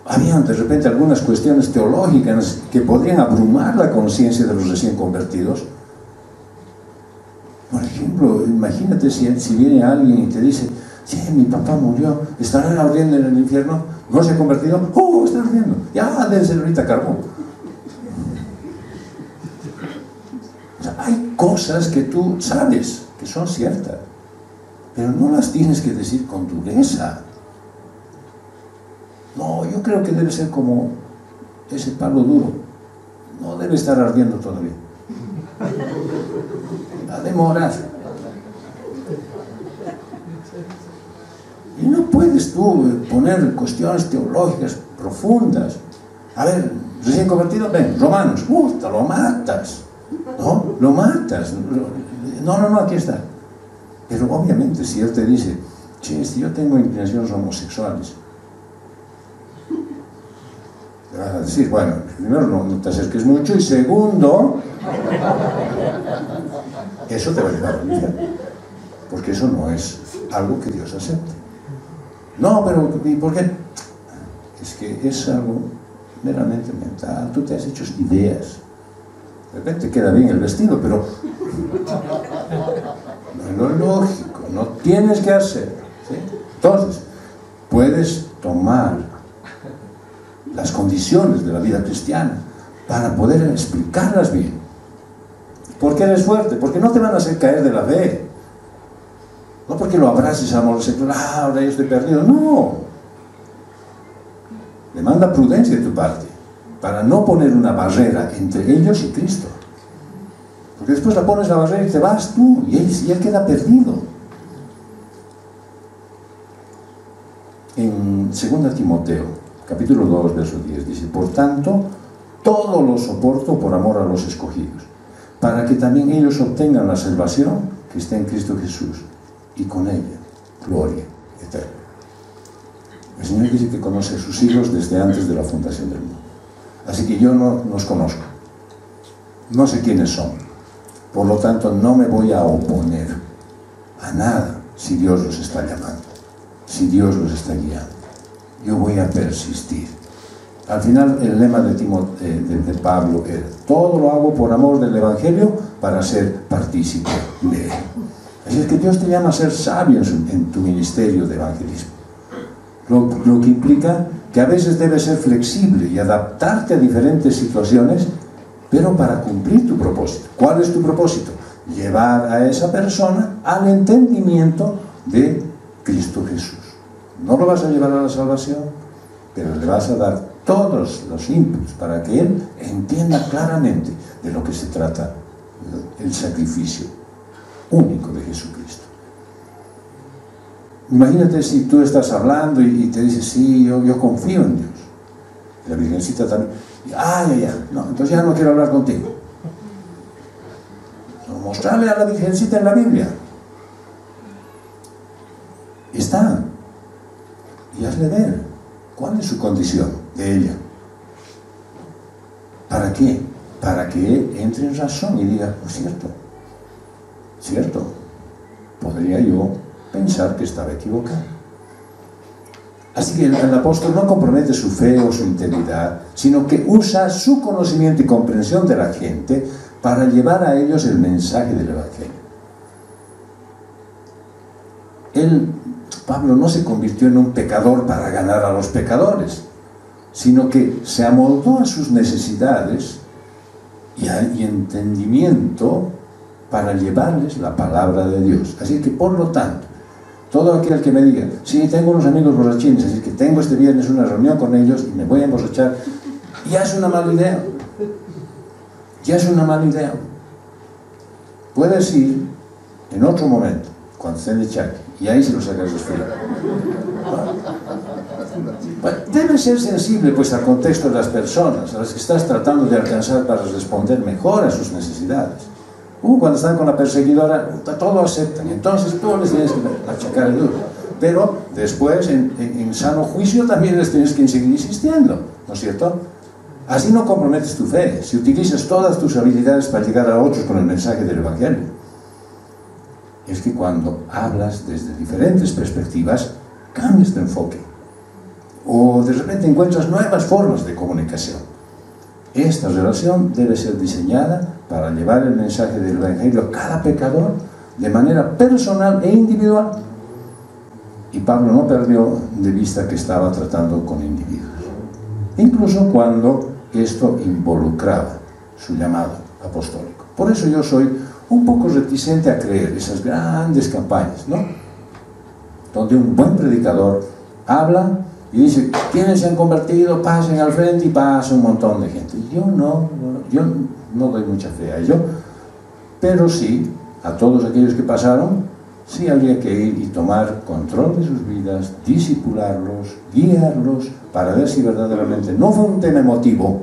Habían de repente algunas cuestiones teológicas que podrían abrumar la conciencia de los recién convertidos. Por ejemplo, imagínate si viene alguien y te dice, sí, mi papá murió, ¿estará ardiendo en el infierno? ¿No se ha convertido? ¡Oh, está ardiendo! Ya, debe ser ahorita carbón. O sea, hay cosas que tú sabes que son ciertas, pero no las tienes que decir con dureza. No, yo creo que debe ser como ese palo duro. No debe estar ardiendo todavía. Va a demorar. Y no puedes tú poner cuestiones teológicas profundas. A ver, recién convertido, ven, Romanos, lo matas. ¿No? Lo matas. No, aquí está. Pero obviamente si él te dice, si yo tengo inclinaciones homosexuales, te vas a decir, bueno, primero no te acerques mucho, y segundo, eso te va a llevar al infierno, porque eso no es algo que Dios acepte. No, pero ¿y por qué? Es que es algo meramente mental, tú te has hecho ideas. De repente queda bien el vestido, pero no es lo lógico, no tienes que hacer, ¿sí? Entonces, puedes tomar las condiciones de la vida cristiana para poder explicarlas bien. ¿Por qué eres fuerte? Porque no te van a hacer caer de la fe. No porque lo abraces a amor sexual, ahora yo estoy perdido. No. Demanda prudencia de tu parte para no poner una barrera entre ellos y Cristo. Porque después la pones la barrera y te vas tú, y él queda perdido. En 2 Timoteo, capítulo 2, verso 10, dice, por tanto, todo lo soporto por amor a los escogidos, para que también ellos obtengan la salvación que está en Cristo Jesús, y con ella, gloria eterna. El Señor dice que conoce a sus hijos desde antes de la fundación del mundo. Así que yo no los conozco, no sé quiénes son, por lo tanto no me voy a oponer a nada si Dios los está llamando, si Dios los está guiando. Yo voy a persistir. Al final el lema de Pablo era: todo lo hago por amor del Evangelio para ser partícipe de él. Así es que Dios te llama a ser sabio en tu ministerio de evangelismo, lo que implica que a veces debes ser flexible y adaptarte a diferentes situaciones, pero para cumplir tu propósito. ¿Cuál es tu propósito? Llevar a esa persona al entendimiento de Cristo Jesús. No lo vas a llevar a la salvación, pero le vas a dar todos los inputs para que él entienda claramente de lo que se trata el sacrificio único de Jesucristo. Imagínate si tú estás hablando y te dices: sí, yo confío en Dios. Y la Virgencita también: no, entonces ya no quiero hablar contigo. Mostrarle a la Virgencita en la Biblia. Está. Y hazle ver cuál es su condición de ella. ¿Para qué? Para que él entre en razón y diga: pues cierto, podría yo pensar que estaba equivocado. Así que el apóstol no compromete su fe o su integridad, sino que usa su conocimiento y comprensión de la gente para llevar a ellos el mensaje del Evangelio. Pablo no se convirtió en un pecador para ganar a los pecadores, sino que se amoldó a sus necesidades y entendimiento para llevarles la palabra de Dios. Así que, por lo tanto, todo aquel que me diga: sí, tengo unos amigos borrachines, así que tengo este viernes una reunión con ellos y me voy a emborrachar, ya es una mala idea. Ya es una mala idea. Puedes ir en otro momento, cuando estén de chaque, y ahí se lo sacas de fuera. Debes ser sensible pues al contexto de las personas a las que estás tratando de alcanzar para responder mejor a sus necesidades. Cuando están con la perseguidora, todo aceptan, entonces tú les tienes que achacar el duro. Pero después, en sano juicio, también les tienes que seguir insistiendo, ¿no es cierto? Así no comprometes tu fe, si utilizas todas tus habilidades para llegar a otros con el mensaje del Evangelio. Es que cuando hablas desde diferentes perspectivas, cambias tu enfoque. O de repente encuentras nuevas formas de comunicación. Esta relación debe ser diseñada para llevar el mensaje del Evangelio a cada pecador de manera personal e individual. Y Pablo no perdió de vista que estaba tratando con individuos, incluso cuando esto involucraba su llamado apostólico. Por eso yo soy un poco reticente a creer esas grandes campañas, ¿no?, donde un buen predicador habla y dice: quienes se han convertido, pasen al frente, y pasa un montón de gente. Yo no doy mucha fe a ello, pero sí, a todos aquellos que pasaron, sí habría que ir y tomar control de sus vidas, discipularlos, guiarlos, para ver si verdaderamente no fue un tema emotivo,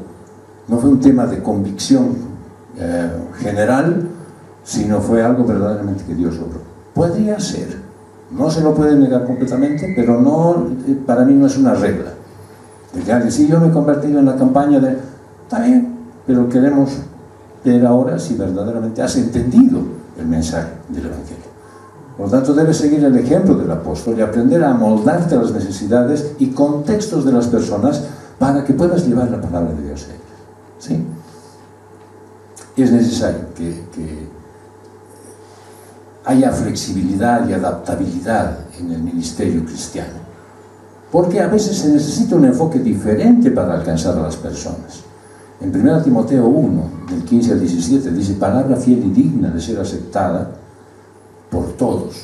no fue un tema de convicción general, sino fue algo verdaderamente que Dios obró. Podría ser, no se lo puede negar completamente, pero no, para mí no es una regla. De que alguien: sí, yo me he convertido en la campaña de... Está bien, pero queremos ver ahora si verdaderamente has entendido el mensaje del Evangelio. Por lo tanto, debes seguir el ejemplo del apóstol y aprender a amoldarte a las necesidades y contextos de las personas para que puedas llevar la palabra de Dios a ellos. ¿Sí? Es necesario que haya flexibilidad y adaptabilidad en el ministerio cristiano, porque a veces se necesita un enfoque diferente para alcanzar a las personas. En 1 Timoteo 1, del 15 al 17, dice: palabra fiel y digna de ser aceptada por todos.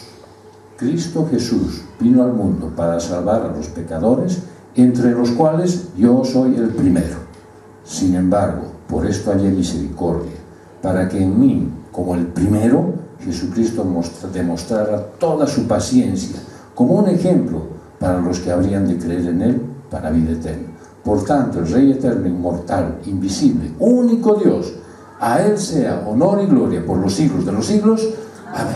Cristo Jesús vino al mundo para salvar a los pecadores, entre los cuales yo soy el primero. Sin embargo, por esto hallé misericordia, para que en mí, como el primero, Jesucristo demostrara toda su paciencia, como un ejemplo para los que habrían de creer en Él para vida eterna. Por tanto, el Rey eterno, inmortal, invisible, único Dios, a Él sea honor y gloria por los siglos de los siglos. Amén.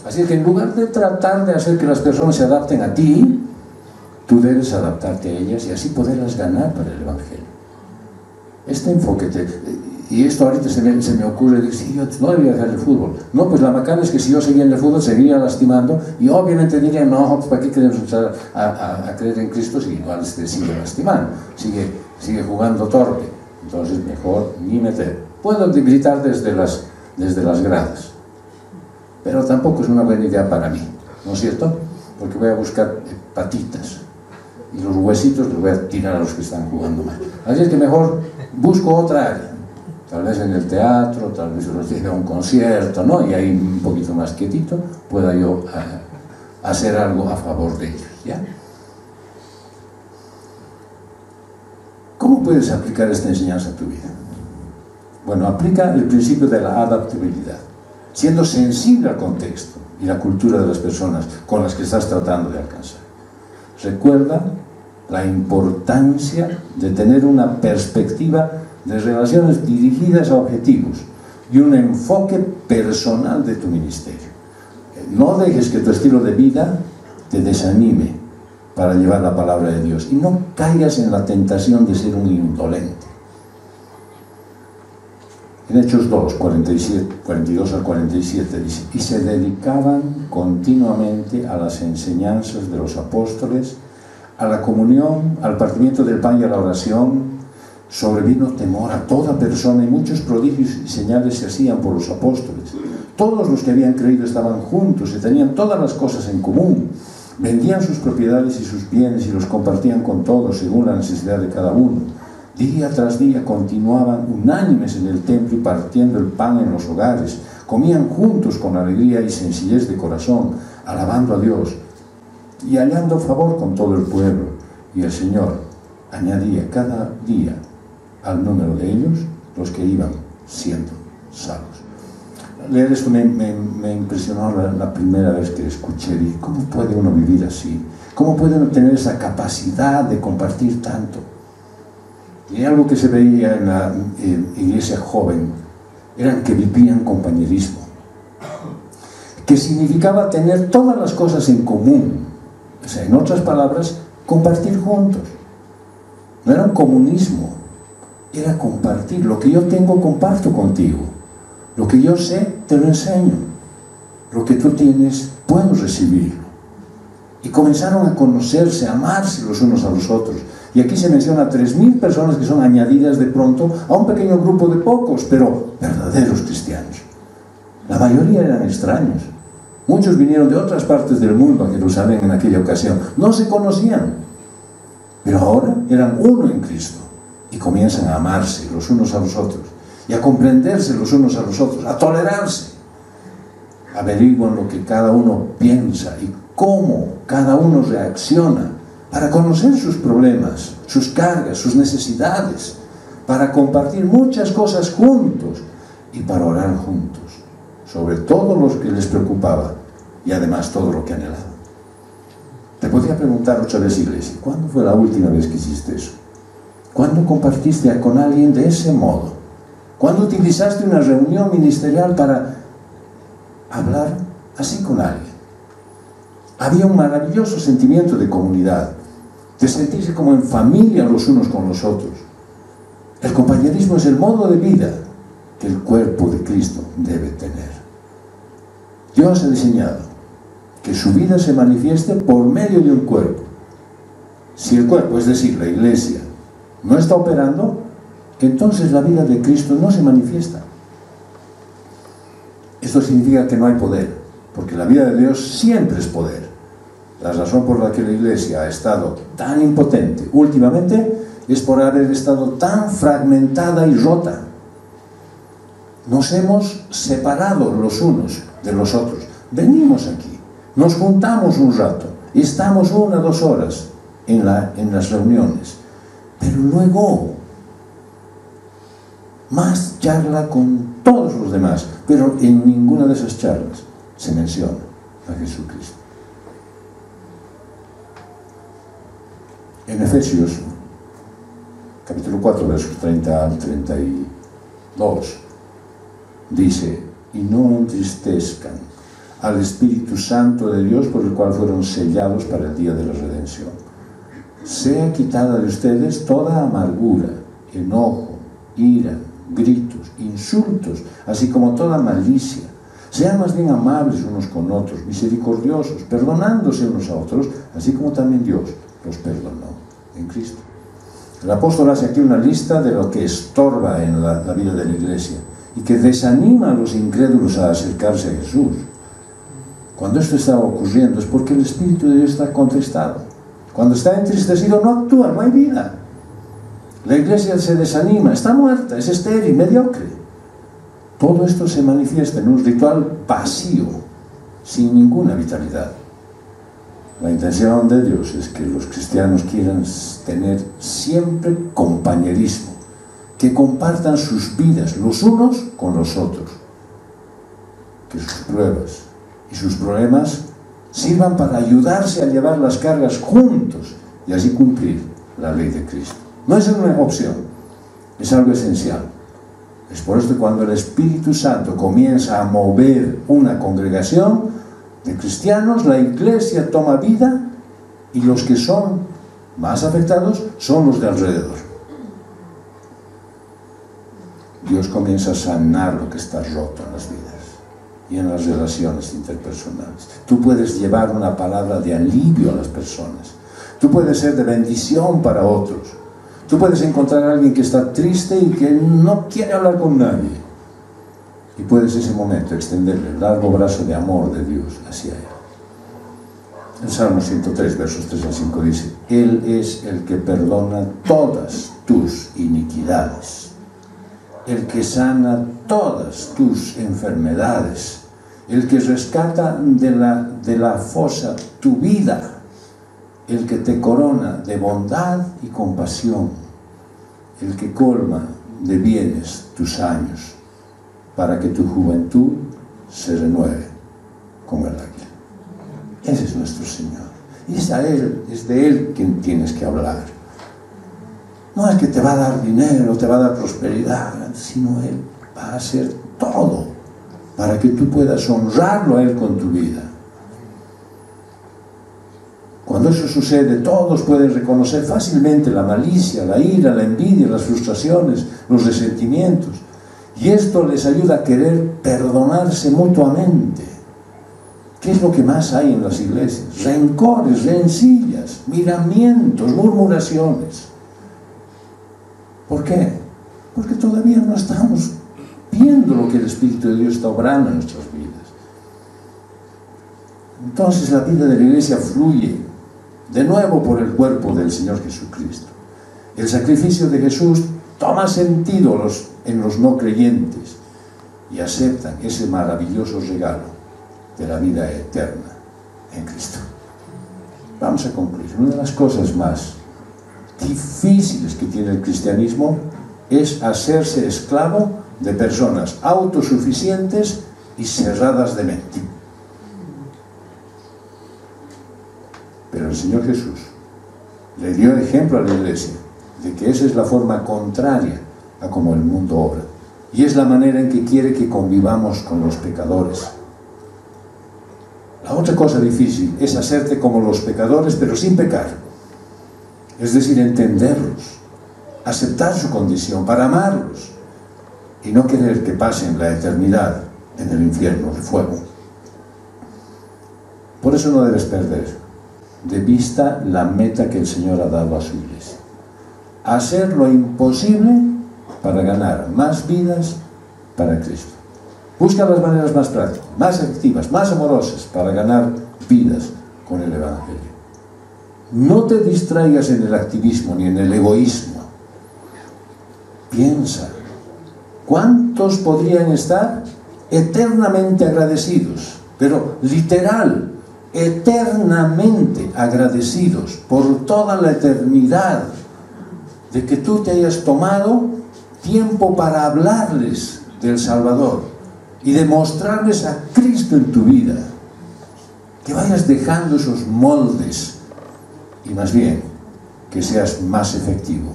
Así que en lugar de tratar de hacer que las personas se adapten a ti, tú debes adaptarte a ellas y así poderlas ganar para el Evangelio. Este enfoque, y esto ahorita se me ocurre, decir, sí, yo no debería dejar el fútbol. No, pues la macana es que si yo seguía en el fútbol, seguía lastimando, y obviamente dirían, no, pues ¿para qué queremos empezar a creer en Cristo si igual sigue lastimando, sigue jugando torpe? Entonces mejor ni meter. Puedo gritar desde las gradas, pero tampoco es una buena idea para mí, ¿no es cierto? Porque voy a buscar patitas y los huesitos los voy a tirar a los que están jugando mal. Así es que mejor busco otra área, tal vez en el teatro, tal vez en un concierto, ¿no? Y ahí un poquito más quietito pueda yo hacer algo a favor de ellos, ¿ya? ¿Cómo puedes aplicar esta enseñanza a tu vida? Bueno, aplica el principio de la adaptabilidad, siendo sensible al contexto y la cultura de las personas con las que estás tratando de alcanzar. Recuerda la importancia de tener una perspectiva de relaciones dirigidas a objetivos y un enfoque personal de tu ministerio. No dejes que tu estilo de vida te desanime para llevar la palabra de Dios y no caigas en la tentación de ser un indolente. En Hechos 2, 42 al 47 dice: y se dedicaban continuamente a las enseñanzas de los apóstoles, a la comunión, al partimiento del pan y a la oración. Sobrevino temor a toda persona y muchos prodigios y señales se hacían por los apóstoles. Todos los que habían creído estaban juntos y tenían todas las cosas en común. Vendían sus propiedades y sus bienes y los compartían con todos según la necesidad de cada uno. Día tras día continuaban unánimes en el templo y partiendo el pan en los hogares. Comían juntos con alegría y sencillez de corazón, alabando a Dios y hallando favor con todo el pueblo. Y el Señor añadía cada día al número de ellos los que iban siendo salvos. Leer esto me impresionó la primera vez que escuché. Dije, ¿cómo puede uno vivir así? ¿Cómo puede uno tener esa capacidad de compartir tanto? Y algo que se veía en la iglesia joven eran que vivían compañerismo, que significaba tener todas las cosas en común. O sea, en otras palabras, compartir juntos. No era un comunismo, era compartir. Lo que yo tengo, comparto contigo. Lo que yo sé, te lo enseño. Lo que tú tienes, puedo recibirlo. Y comenzaron a conocerse, a amarse los unos a los otros. Y aquí se menciona 3.000 personas que son añadidas de pronto a un pequeño grupo de pocos, pero verdaderos cristianos. La mayoría eran extraños. Muchos vinieron de otras partes del mundo a Jerusalén en aquella ocasión. No se conocían, pero ahora eran uno en Cristo. Y comienzan a amarse los unos a los otros, y a comprenderse los unos a los otros, a tolerarse. Averiguan lo que cada uno piensa y cómo cada uno reacciona, para conocer sus problemas, sus cargas, sus necesidades, para compartir muchas cosas juntos y para orar juntos sobre todo lo que les preocupaba y además todo lo que anhelaban. Te podría preguntar otra vez, iglesia, ¿cuándo fue la última vez que hiciste eso? ¿Cuándo compartiste con alguien de ese modo? ¿Cuándo utilizaste una reunión ministerial para hablar así con alguien? Había un maravilloso sentimiento de comunidad, de sentirse como en familia los unos con los otros. El compañerismo es el modo de vida que el cuerpo de Cristo debe tener. Dios ha diseñado que su vida se manifieste por medio de un cuerpo. Si el cuerpo, es decir, la iglesia, no está operando, entonces la vida de Cristo no se manifiesta. Esto significa que no hay poder, porque la vida de Dios siempre es poder. La razón por la que la iglesia ha estado tan impotente últimamente es por haber estado tan fragmentada y rota. Nos hemos separado los unos de los otros. Venimos aquí, nos juntamos un rato, estamos 1 o 2 horas en las reuniones, pero luego más charla con todos los demás, pero en ninguna de esas charlas se menciona a Jesucristo. En Efesios capítulo 4, versos 30 al 32, dice: y no entristezcan al Espíritu Santo de Dios, por el cual fueron sellados para el día de la redención. Sea quitada de ustedes toda amargura, enojo, ira, gritos, insultos, así como toda malicia. Sean más bien amables unos con otros, misericordiosos, perdonándose unos a otros, así como también Dios los perdonó en Cristo. El apóstol hace aquí una lista de lo que estorba en la vida de la iglesia y que desanima a los incrédulos a acercarse a Jesús. Cuando esto está ocurriendo es porque el Espíritu de Dios está contristado. Cuando está entristecido no actúa, no hay vida. La iglesia se desanima, está muerta, es estéril, mediocre. Todo esto se manifiesta en un ritual vacío, sin ninguna vitalidad. La intención de Dios es que los cristianos quieran tener siempre compañerismo, que compartan sus vidas los unos con los otros, que sus pruebas y sus problemas sirvan para ayudarse a llevar las cargas juntos y así cumplir la ley de Cristo. No es una opción, es algo esencial. Es por esto que cuando el Espíritu Santo comienza a mover una congregación de cristianos, la iglesia toma vida y los que son más afectados son los de alrededor. Dios comienza a sanar lo que está roto en las vidas y en las relaciones interpersonales. Tú puedes llevar una palabra de alivio a las personas. Tú puedes ser de bendición para otros. Tú puedes encontrar a alguien que está triste y que no quiere hablar con nadie. Y puedes en ese momento extenderle el largo brazo de amor de Dios hacia él. El Salmo 103, versos 3 al 5 dice: Él es el que perdona todas tus iniquidades, el que sana todas tus enfermedades, el que rescata de la fosa tu vida, el que te corona de bondad y compasión, el que colma de bienes tus años, para que tu juventud se renueve como el águila. Ese es nuestro Señor. Y es de Él quien tienes que hablar. No es que te va a dar dinero, te va a dar prosperidad, sino Él va a hacer todo para que tú puedas honrarlo a Él con tu vida. Cuando eso sucede, todos pueden reconocer fácilmente la malicia, la ira, la envidia, las frustraciones, los resentimientos. Y esto les ayuda a querer perdonarse mutuamente. ¿Qué es lo que más hay en las iglesias? Rencores, rencillas, miramientos, murmuraciones. ¿Por qué? Porque todavía no estamos viendo lo que el Espíritu de Dios está obrando en nuestras vidas. Entonces la vida de la iglesia fluye de nuevo por el cuerpo del Señor Jesucristo. El sacrificio de Jesús toma sentido en los no creyentes y aceptan ese maravilloso regalo de la vida eterna en Cristo. Vamos a concluir. Una de las cosas más difíciles que tiene el cristianismo es hacerse esclavo de personas autosuficientes y cerradas de mente. Pero el Señor Jesús le dio ejemplo a la iglesia de que esa es la forma contraria a como el mundo obra, y es la manera en que quiere que convivamos con los pecadores. La otra cosa difícil es hacerte como los pecadores, pero sin pecar. Es decir, entenderlos, aceptar su condición para amarlos y no querer que pasen la eternidad en el infierno de fuego. Por eso no debes perder de vista la meta que el Señor ha dado a su iglesia: hacer lo imposible para ganar más vidas para Cristo. Busca las maneras más prácticas, más activas, más amorosas para ganar vidas con el Evangelio. No te distraigas en el activismo ni en el egoísmo. Piensa, ¿cuántos podrían estar eternamente agradecidos? Pero literal, eternamente agradecidos por toda la eternidad de que tú te hayas tomado tiempo para hablarles del Salvador y demostrarles a Cristo en tu vida, que vayas dejando esos moldes y más bien que seas más efectivo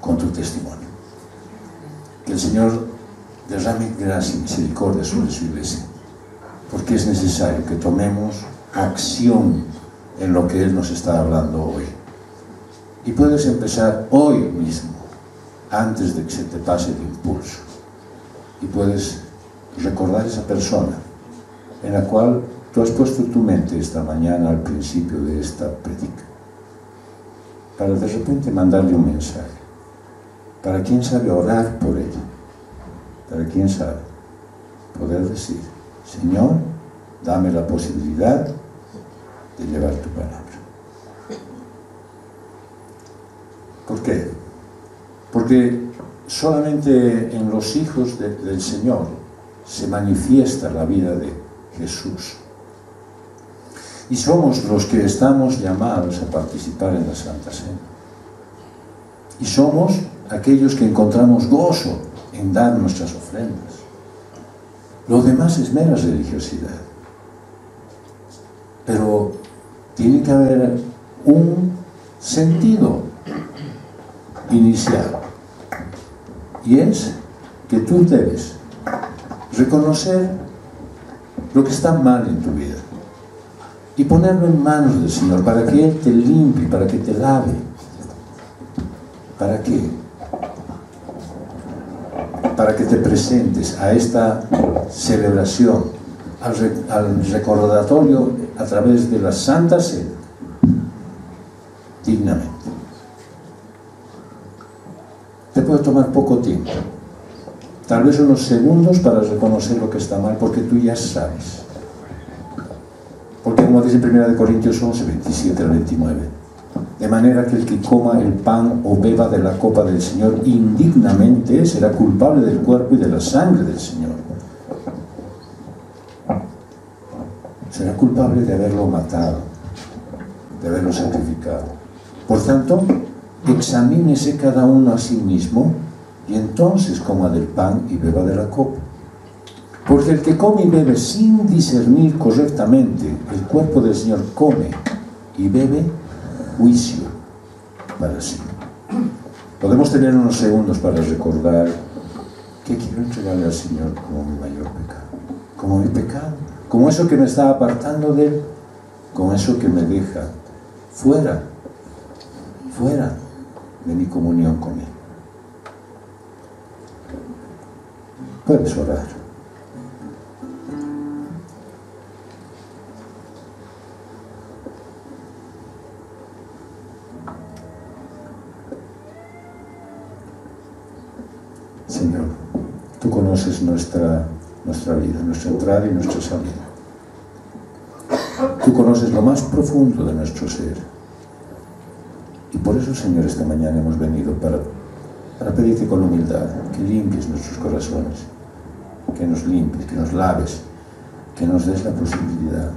con tu testimonio. Que el Señor derrame gracia y misericordia sobre su iglesia, porque es necesario que tomemos acción en lo que Él nos está hablando hoy. Y puedes empezar hoy mismo, antes de que se te pase el impulso, y puedes recordar esa persona en la cual tú has puesto tu mente esta mañana al principio de esta prédica, para de repente mandarle un mensaje, para quién sabe orar por ella, para quién sabe poder decir: Señor, dame la posibilidad de llevar tu palabra. ¿Por qué? Porque solamente en los hijos del Señor se manifiesta la vida de Jesús. Y somos los que estamos llamados a participar en la Santa Cena. Y somos aquellos que encontramos gozo en dar nuestras ofrendas. Lo demás es mera religiosidad. Pero tiene que haber un sentido inicial. Y es que tú debes reconocer lo que está mal en tu vida y ponerlo en manos del Señor para que Él te limpie, para que te lave. ¿Para qué? Para que te presentes a esta celebración, al recordatorio a través de la Santa Cena, dignamente. Te puede tomar poco tiempo, tal vez unos segundos para reconocer lo que está mal, porque tú ya sabes. Porque como dice en 1 Corintios 11, 27 al 29, de manera que el que coma el pan o beba de la copa del Señor indignamente será culpable del cuerpo y de la sangre del Señor. Será culpable de haberlo matado, de haberlo sacrificado. Por tanto, examínese cada uno a sí mismo y entonces coma del pan y beba de la copa. Porque el que come y bebe sin discernir correctamente el cuerpo del Señor come y bebe juicio para sí. Podemos tener unos segundos para recordar que quiero entregarle al Señor como mi mayor pecado, como mi pecado, como eso que me está apartando de Él, como eso que me deja fuera de mi comunión con Él. Puedes orar. Señor, tú conoces nuestra vida, nuestra entrada y nuestra salida. Tú conoces lo más profundo de nuestro ser. Y por eso, Señor, esta mañana hemos venido para pedirte con humildad que limpies nuestros corazones, que nos limpies, que nos laves, que nos des la posibilidad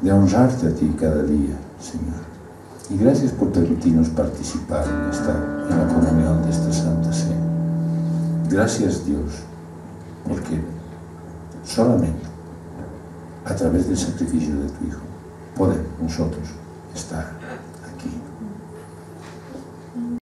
de honrarte a ti cada día, Señor. Y gracias por permitirnos participar en la comunión de esta Santa Cena. Gracias, Dios, porque solamente a través del sacrificio de tu Hijo podemos nosotros estar